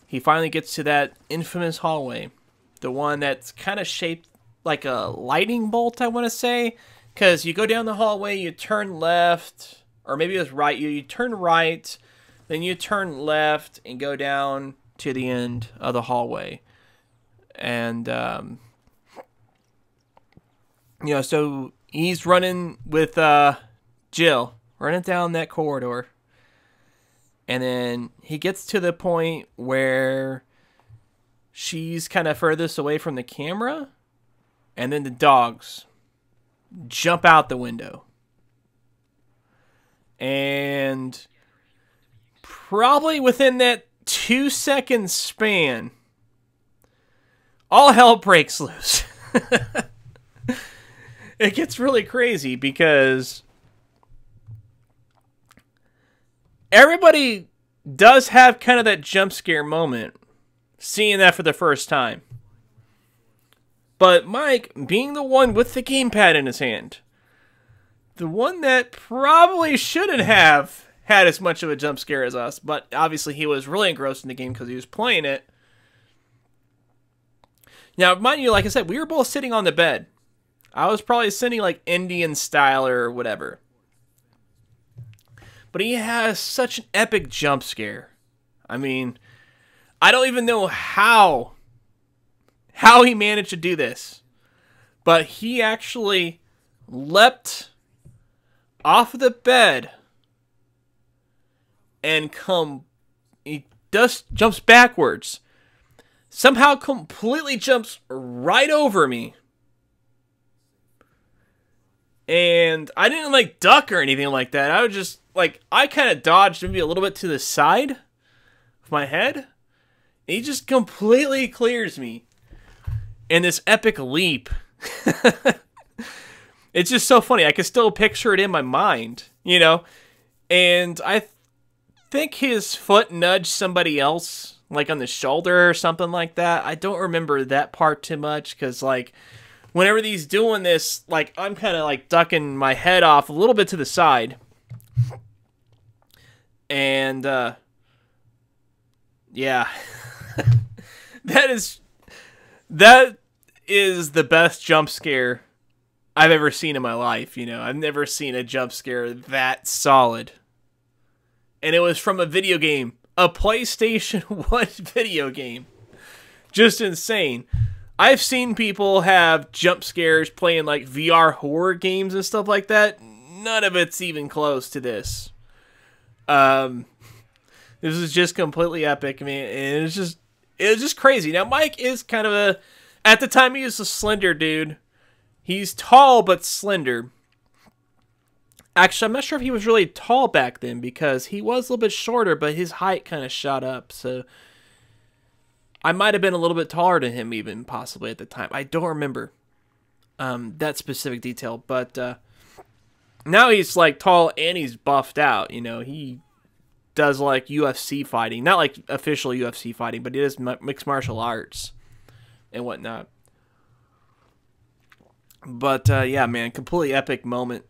He finally gets to that infamous hallway. The one that's kind of shaped like a lightning bolt, I want to say. Because you go down the hallway, you turn left, or maybe it was right. You turn right, then you turn left and go down to the end of the hallway. And, so he's running with Jill, running down that corridor. And then he gets to the point where she's kind of furthest away from the camera. And then the dogs jump out the window. And probably within that 2-second span, all hell breaks loose. It gets really crazy because everybody does have kind of that jump scare moment, seeing that for the first time. But Mike, being the one with the gamepad in his hand, the one that probably shouldn't have had as much of a jump scare as us, but obviously he was really engrossed in the game because he was playing it. Now, mind you, like I said, we were both sitting on the bed. I was probably sitting like Indian style or whatever. But he has such an epic jump scare. I mean, I don't even know how he managed to do this. But he actually leapt off of the bed and he just jumps backwards. Somehow completely jumps right over me. And I didn't like duck or anything like that. I was just like, I kind of dodged maybe a little bit to the side of my head. And he just completely clears me in this epic leap. It's just so funny. I can still picture it in my mind, And I think his foot nudged somebody else, like on the shoulder or something like that. I don't remember that part too much because, like, whenever he's doing this, like, I'm kind of like ducking my head off a little bit to the side. And, yeah. That is the best jump scare I've ever seen in my life, I've never seen a jump scare that solid. And it was from a video game. A PlayStation 1 video game. Just insane. I've seen people have jump scares playing like VR horror games and stuff like that. None of it's even close to this. This is just completely epic, man. And it was just crazy. Now, Mike is kind of at the time he was a slender dude. He's tall but slender. Actually, I'm not sure if he was really tall back then because he was a little bit shorter, but his height kind of shot up. So I might have been a little bit taller than him even possibly at the time. I don't remember that specific detail, but now he's like tall and he's buffed out. He does like UFC fighting, not like official UFC fighting, but he does mixed martial arts and whatnot. But yeah, man, completely epic moment.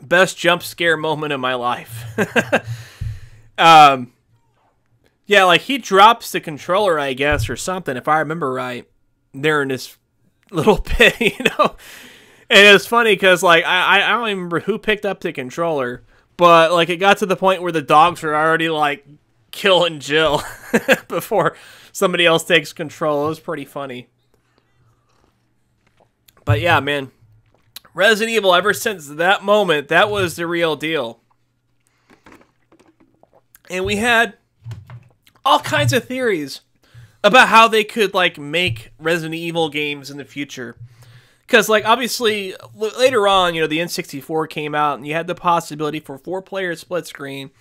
Best jump scare moment of my life. Yeah, like he drops the controller, I guess, or something, if I remember right, there in this little pit, And it's funny because, like, I don't even remember who picked up the controller, but, like, it got to the point where the dogs were already, like, killing Jill before somebody else takes control. It was pretty funny. But yeah, man, Resident Evil, ever since that moment, that was the real deal. And we had all kinds of theories about how they could, like, make Resident Evil games in the future. Because, like, obviously, later on, the N64 came out, and you had the possibility for 4-player split screen.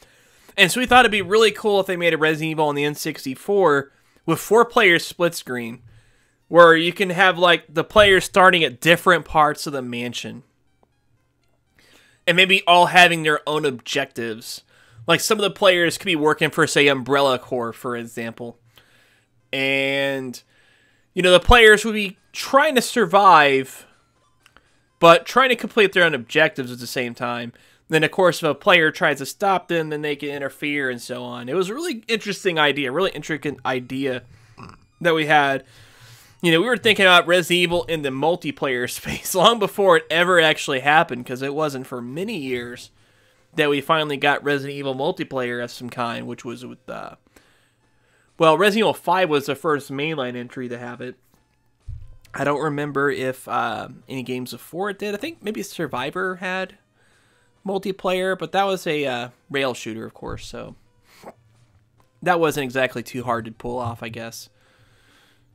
And so we thought it'd be really cool if they made a Resident Evil on the N64 with 4-player split screen, where you can have, like, the players starting at different parts of the mansion. And maybe all having their own objectives. Like, some of the players could be working for, say, Umbrella Corps, for example. And, the players would be trying to survive, but trying to complete their own objectives at the same time. Then, of course, if a player tries to stop them, then they can interfere and so on. It was a really interesting idea, really intricate idea that we had. You know, we were thinking about Resident Evil in the multiplayer space long before it ever actually happened, because it wasn't for many years that we finally got Resident Evil multiplayer of some kind, which was with, well, Resident Evil 5 was the first mainline entry to have it. I don't remember if any games before it did. I think maybe Survivor had multiplayer, but that was a rail shooter, of course, so that wasn't exactly too hard to pull off, I guess.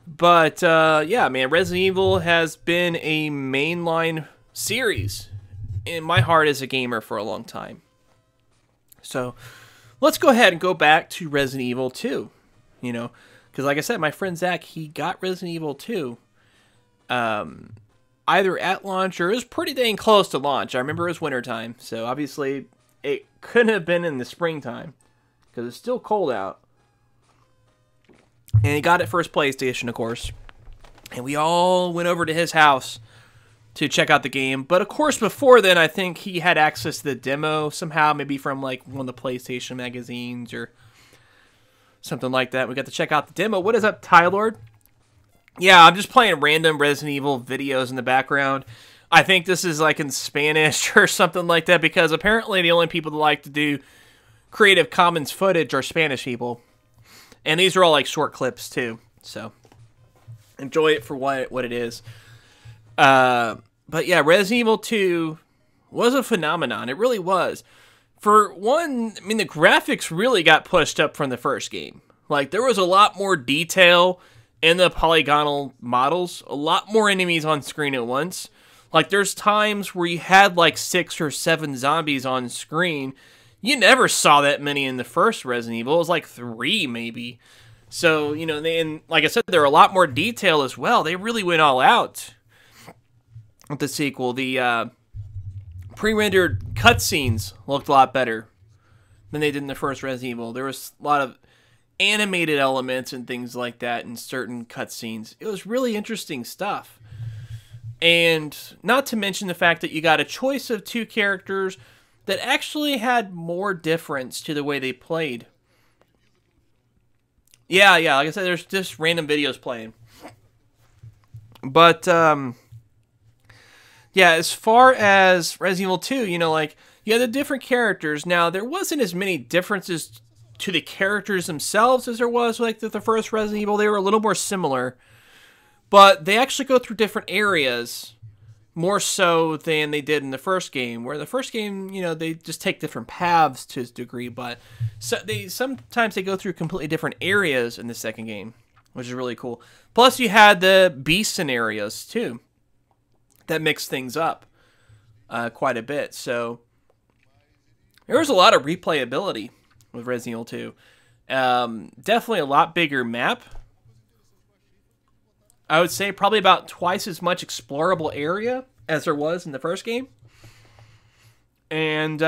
But, yeah, man, Resident Evil has been a mainline series in my heart as a gamer for a long time. So, let's go ahead and go back to Resident Evil 2, you know, because like I said, my friend Zach, he got Resident Evil 2 either at launch or it was pretty dang close to launch. I remember it was wintertime, so obviously it couldn't have been in the springtime because it's still cold out. And he got it for his PlayStation, of course. And we all went over to his house to check out the game. But, of course, before then, I think he had access to the demo somehow, maybe from, like, one of the PlayStation magazines or something like that. We got to check out the demo. What is up, Tylord? Yeah, I'm just playing random Resident Evil videos in the background. I think this is, like, in Spanish or something like that, because apparently the only people that like to do Creative Commons footage are Spanish people. And these are all, like, short clips, too. So, enjoy it for what it is. But, yeah, Resident Evil 2 was a phenomenon. It really was. For one, I mean, the graphics really got pushed up from the first game. Like, there was a lot more detail in the polygonal models. A lot more enemies on screen at once. Like, there's times where you had, like, 6 or 7 zombies on screen. You never saw that many in the first Resident Evil. It was like 3, maybe. So, you know, and like I said, there are a lot more detail as well. They really went all out with the sequel. The pre-rendered cutscenes looked a lot better than they did in the first Resident Evil. There was a lot of animated elements and things like that in certain cutscenes. It was really interesting stuff. And not to mention the fact that you got a choice of 2 characters that actually had more difference to the way they played. Yeah, like I said, there's just random videos playing. But, yeah, as far as Resident Evil 2, you know, like, you had the different characters. Now, there wasn't as many differences to the characters themselves as there was, like, the first Resident Evil. They were a little more similar. But they actually go through different areas more so than they did in the first game, where the first game, you know, they just take different paths to a degree, but sometimes they go through completely different areas in the second game, which is really cool. Plus, you had the beast scenarios, too, that mix things up quite a bit. So, there was a lot of replayability with Resident Evil 2. Definitely a lot bigger map. I would say probably about twice as much explorable area as there was in the first game. And, you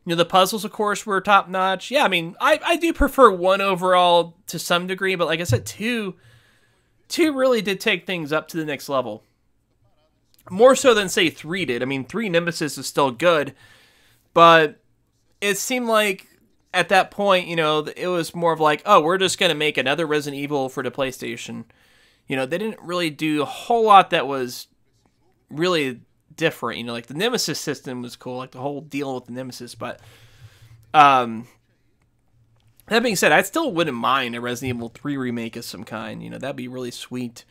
know, the puzzles, of course, were top-notch. Yeah, I mean, I do prefer 1 overall to some degree, but like I said, 2 really did take things up to the next level. More so than, say, 3 did. I mean, 3 Nemesis is still good, but it seemed like at that point, you know, it was more of like, oh, we're just going to make another Resident Evil for the PlayStation. You know, they didn't really do a whole lot that was really different. You know, like the Nemesis system was cool, like the whole deal with the Nemesis. But that being said, I still wouldn't mind a Resident Evil 3 remake of some kind. You know, that'd be really sweet.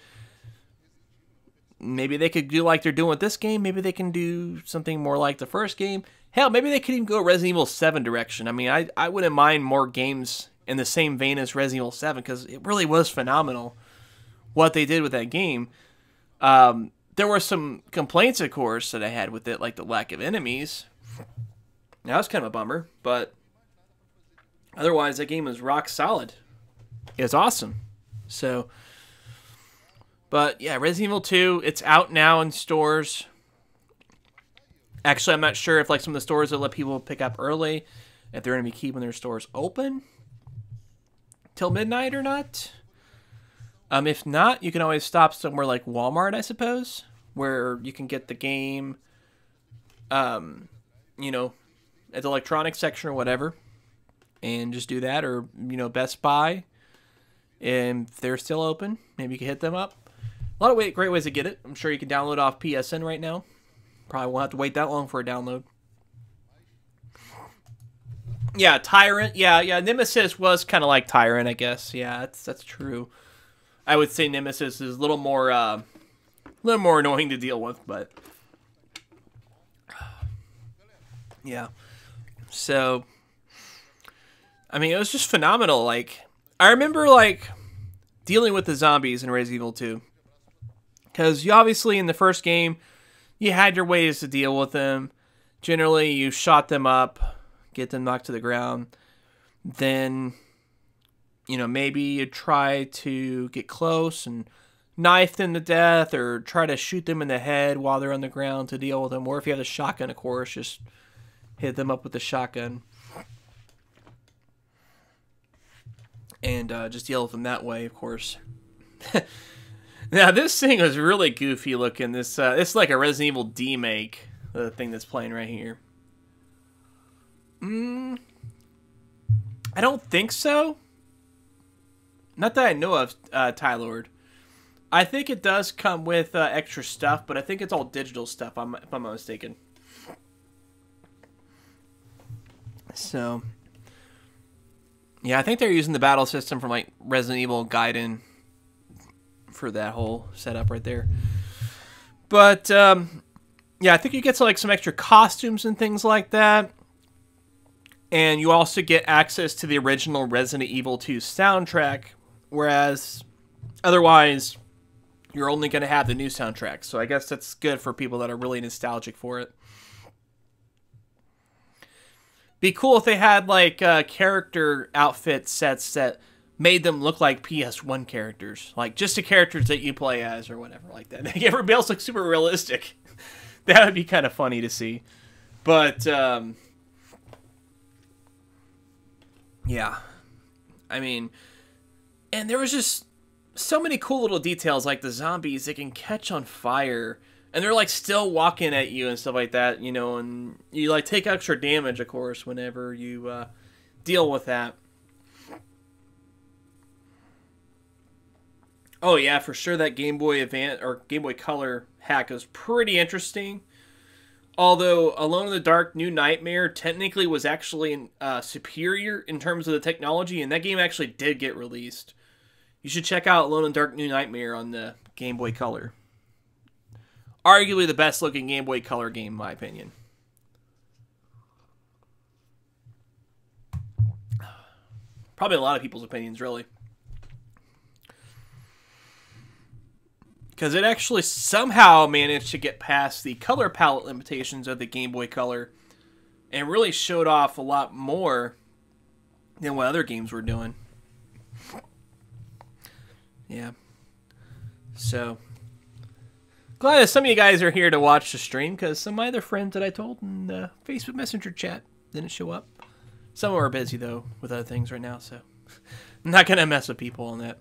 Maybe they could do like they're doing with this game. Maybe they can do something more like the first game. Hell, maybe they could even go Resident Evil 7 direction. I mean, I wouldn't mind more games in the same vein as Resident Evil 7 because it really was phenomenal what they did with that game. There were some complaints, of course, that I had with it, like the lack of enemies. That was kind of a bummer, but otherwise, that game was rock solid. It was awesome. So, but yeah, Resident Evil 2, it's out now in stores. Actually, I'm not sure if like some of the stores that let people pick up early, if they're going to be keeping their stores open till midnight or not. If not, you can always stop somewhere like Walmart, I suppose, where you can get the game, you know, at the electronics section or whatever, and just do that, or Best Buy, and if they're still open, maybe you can hit them up. A lot of great ways to get it. I'm sure you can download off PSN right now. Probably won't have to wait that long for a download. Yeah, Tyrant. Yeah. Nemesis was kind of like Tyrant, I guess. Yeah, that's true. I would say Nemesis is a little more annoying to deal with, but yeah. So, I mean, it was just phenomenal. Like, I remember dealing with the zombies in Resident Evil 2, because you obviously in the first game you had your ways to deal with them. Generally, you shot them up, get them knocked to the ground. Then, maybe you try to get close and knife them to death, or try to shoot them in the head while they're on the ground to deal with them. Or if you have a shotgun, of course, just hit them up with the shotgun. And just deal with them that way, of course. Now, this thing was really goofy looking. This it's like a Resident Evil D make, the thing that's playing right here. I don't think so. Not that I know of, Tylord. I think it does come with extra stuff, but I think it's all digital stuff, if I'm not mistaken. So, yeah, I think they're using the battle system from Resident Evil Gaiden for that whole setup right there. But yeah, I think you get some extra costumes and things like that. And you also get access to the original Resident Evil 2 soundtrack, whereas otherwise you're only going to have the new soundtrack. So I guess that's good for people that are really nostalgic for it. Be cool if they had character outfit sets that made them look like PS1 characters, just the characters that you play as or whatever like that. Make everybody else look super realistic. That would be kind of funny to see. But yeah, I mean, and there was just so many cool little details, like the zombies, they can catch on fire. And they're still walking at you and stuff like that, and you take extra damage, of course, whenever you deal with that. Oh yeah, for sure that Game Boy Advance or Game Boy Color hack was pretty interesting. Although Alone in the Dark New Nightmare technically was actually superior in terms of the technology, and that game actually did get released. You should check out Alone in the Dark New Nightmare on the Game Boy Color. Arguably the best looking Game Boy Color game, in my opinion. Probably a lot of people's opinions, really. Because it actually somehow managed to get past the color palette limitations of the Game Boy Color and really showed off a lot more than what other games were doing. Yeah. So, glad that some of you guys are here to watch the stream, because some of my other friends that I told in the Facebook Messenger chat didn't show up. Some of them are busy, though, with other things right now, so I'm not going to mess with people on that.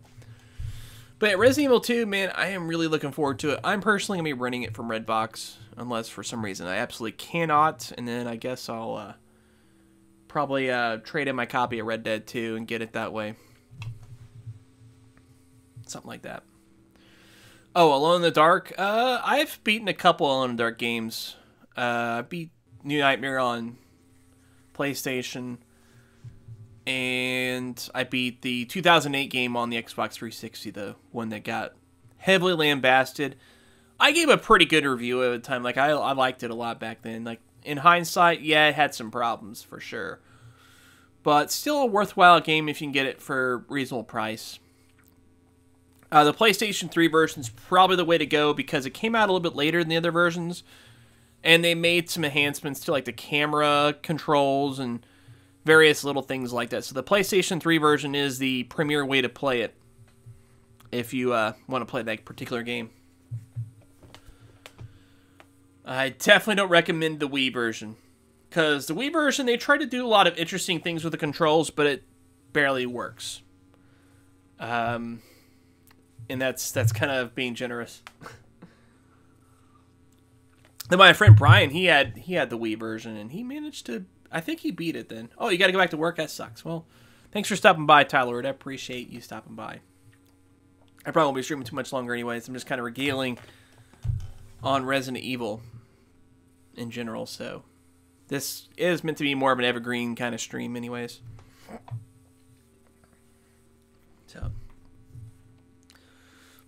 But Resident Evil 2, man, I am really looking forward to it. I'm personally going to be renting it from Redbox, unless for some reason I absolutely cannot, and then I guess I'll probably trade in my copy of Red Dead 2 and get it that way. Something like that. Oh, Alone in the Dark? I've beaten a couple Alone in the Dark games. I beat New Nightmare on PlayStation, and I beat the 2008 game on the Xbox 360, the one that got heavily lambasted. I gave a pretty good review at the time. I liked it a lot back then. In hindsight, yeah, it had some problems for sure, but still a worthwhile game if you can get it for a reasonable price. The PlayStation 3 version is probably the way to go, because it came out a little bit later than the other versions, and they made some enhancements to the camera controls and various little things like that. So the PlayStation 3 version is the premier way to play it if you want to play that particular game. I definitely don't recommend the Wii version, because the Wii version, they try to do a lot of interesting things with the controls, but it barely works. And that's kind of being generous. Then my friend Brian, he had the Wii version, and he managed to I think he beat it then. Oh, you got to go back to work? That sucks. Well, thanks for stopping by, Tyler. I appreciate you stopping by. I probably won't be streaming too much longer anyways. I'm just kind of regaling on Resident Evil in general, so this is meant to be more of an evergreen kind of stream anyways. So,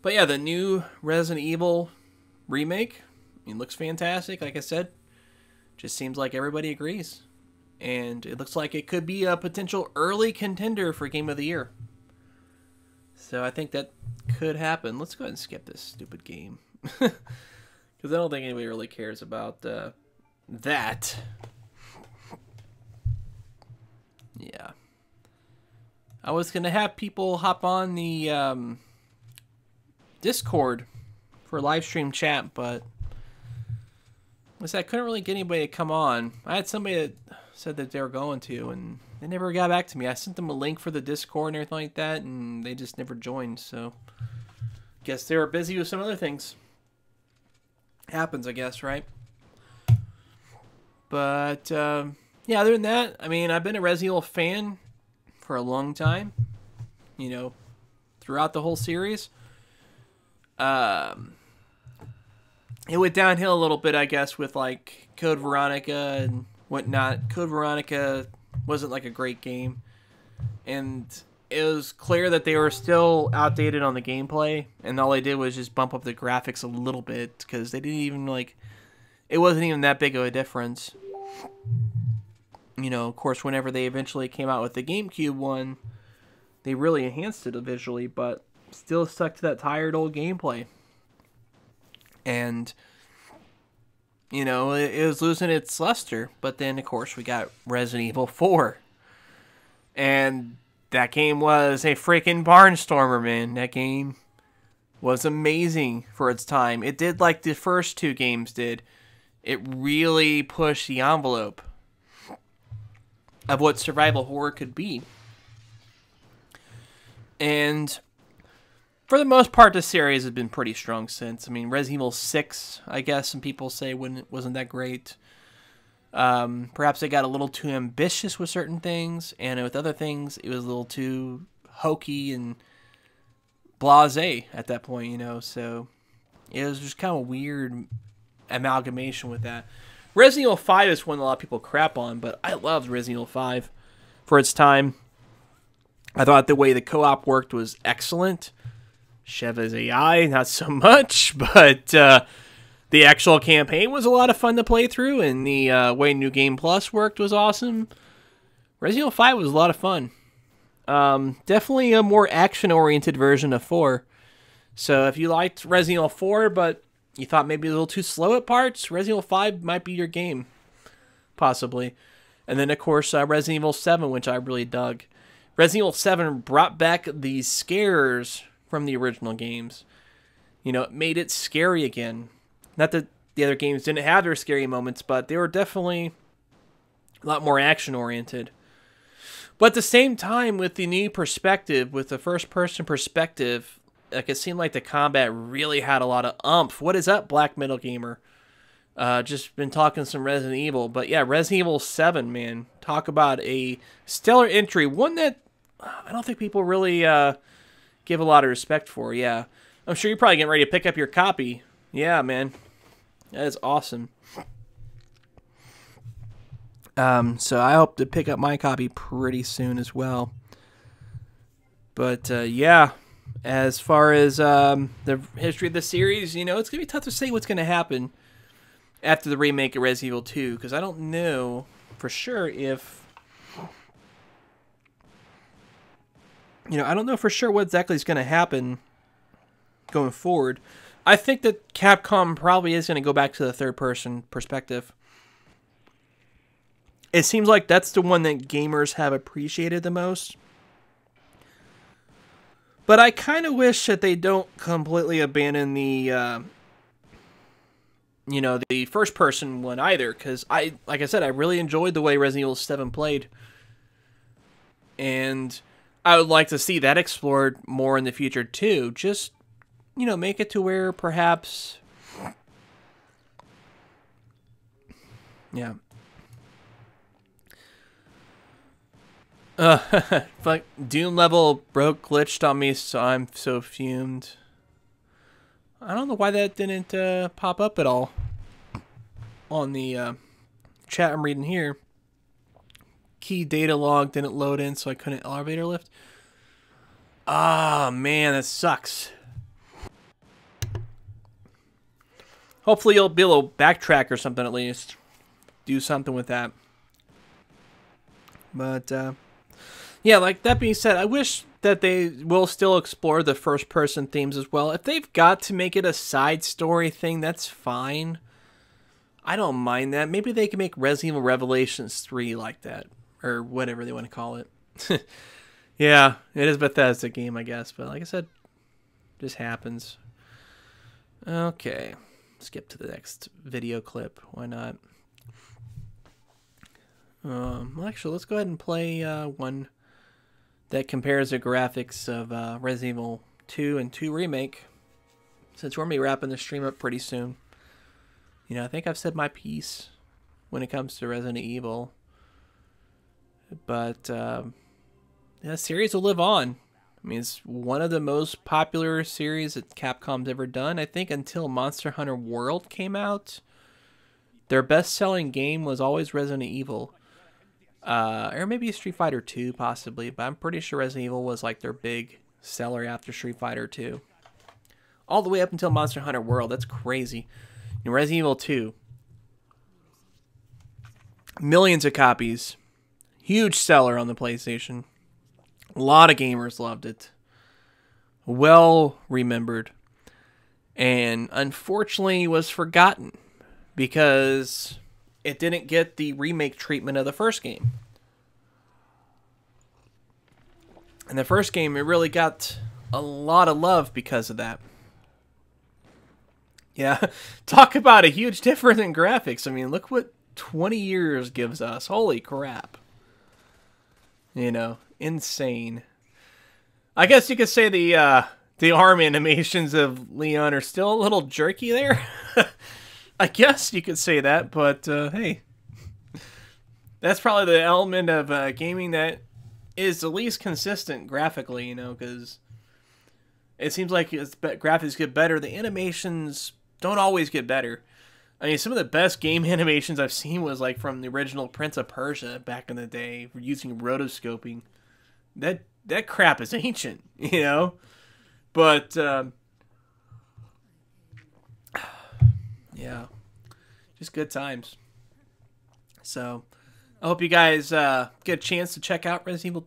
but yeah, the new Resident Evil remake, I mean, looks fantastic. Like I said, just seems like everybody agrees. And it looks like it could be a potential early contender for Game of the Year. So I think that could happen. Let's go ahead and skip this stupid game. Because I don't think anybody really cares about that. Yeah. I was going to have people hop on the Discord for live stream chat, but I couldn't really get anybody to come on. I had somebody that said that they were going to, and they never got back to me. I sent them a link for the Discord and everything like that, and they just never joined, so guess they were busy with some other things. Happens, I guess, right? But, yeah, other than that, I mean, I've been a Resident Evil fan for a long time, you know, throughout the whole series. It went downhill a little bit, I guess, with, like, Code Veronica and whatnot. Code Veronica wasn't, like, a great game. And it was clear that they were still outdated on the gameplay. And all they did was just bump up the graphics a little bit. Because they didn't even, like... It wasn't even that big of a difference. You know, of course, whenever they eventually came out with the GameCube one, they really enhanced it visually. But still stuck to that tired old gameplay. And, you know, it was losing its luster. But then, of course, we got Resident Evil 4. And that game was a freaking barnstormer, man. That game was amazing for its time. It did like the first two games did. It really pushed the envelope of what survival horror could be. And for the most part, the series has been pretty strong since. I mean, Resident Evil 6, I guess some people say wasn't that great. Perhaps they got a little too ambitious with certain things, and with other things, it was a little too hokey and blasé at that point, you know. So it was just kind of a weird amalgamation with that. Resident Evil 5 is one that a lot of people crap on, but I loved Resident Evil 5 for its time. I thought the way the co-op worked was excellent. Sheva's AI, not so much, but the actual campaign was a lot of fun to play through, and the way New Game Plus worked was awesome. Resident Evil 5 was a lot of fun. Definitely a more action-oriented version of 4. So if you liked Resident Evil 4, but you thought maybe a little too slow at parts, Resident Evil 5 might be your game, possibly. And then, of course, Resident Evil 7, which I really dug. Resident Evil 7 brought back the scares from the original games. You know, it made it scary again. Not that the other games didn't have their scary moments, but they were definitely a lot more action-oriented. But at the same time, with the new perspective, with the first-person perspective, like it seemed like the combat really had a lot of oomph. What is up, Black Metal Gamer? Just been talking some Resident Evil. But yeah, Resident Evil 7, man. Talk about a stellar entry. One that I don't think people really give a lot of respect for, yeah. I'm sure you're probably getting ready to pick up your copy. Yeah, man. That is awesome. So I hope to pick up my copy pretty soon as well. But, yeah, as far as the history of the series, you know, it's going to be tough to say what's going to happen after the remake of Resident Evil 2, because I don't know for sure if... You know, I don't know for sure what exactly is going to happen going forward. I think that Capcom probably is going to go back to the third-person perspective. It seems like that's the one that gamers have appreciated the most. But I kind of wish that they don't completely abandon the, you know, the first-person one either. Because, like I said, I really enjoyed the way Resident Evil 7 played. And I would like to see that explored more in the future, too. Just, you know, make it to where perhaps... Yeah. Fuck, Doom level broke, glitched on me, so I'm so fumed. I don't know why that didn't pop up at all on the chat I'm reading here. Key data log didn't load in, so I couldn't elevator lift. Ah, man, that sucks. Hopefully you'll be able to backtrack or something at least. Do something with that. But, yeah, like that being said, I wish that they will still explore the first-person themes as well. If they've got to make it a side story thing, that's fine. I don't mind that. Maybe they can make Resident Evil Revelations 3 like that. Or whatever they want to call it. Yeah, it is Bethesda game, I guess. But like I said, it just happens. Okay. Skip to the next video clip. Why not? Well, actually, let's go ahead and play one that compares the graphics of Resident Evil 2 and 2 Remake. Since we're going to be wrapping the stream up pretty soon. You know, I think I've said my piece when it comes to Resident Evil. But, yeah, the series will live on. I mean, it's one of the most popular series that Capcom's ever done. I think until Monster Hunter World came out, their best-selling game was always Resident Evil. Or maybe Street Fighter 2, possibly. But I'm pretty sure Resident Evil was like their big seller after Street Fighter 2. All the way up until Monster Hunter World. That's crazy. And Resident Evil 2. Millions of copies. Huge seller on the PlayStation. A lot of gamers loved it. Well remembered. And unfortunately was forgotten. Because it didn't get the remake treatment of the first game. And the first game, it really got a lot of love because of that. Yeah, talk about a huge difference in graphics. I mean, look what 20 years gives us. Holy crap. You know, insane. I guess you could say the arm animations of Leon are still a little jerky there. I guess you could say that, but hey. That's probably the element of gaming that is the least consistent graphically, you know, because it seems like as graphics get better, the animations don't always get better. I mean, some of the best game animations I've seen was like from the original Prince of Persia back in the day, using rotoscoping. That crap is ancient, you know? But, yeah, just good times. So, I hope you guys get a chance to check out Resident Evil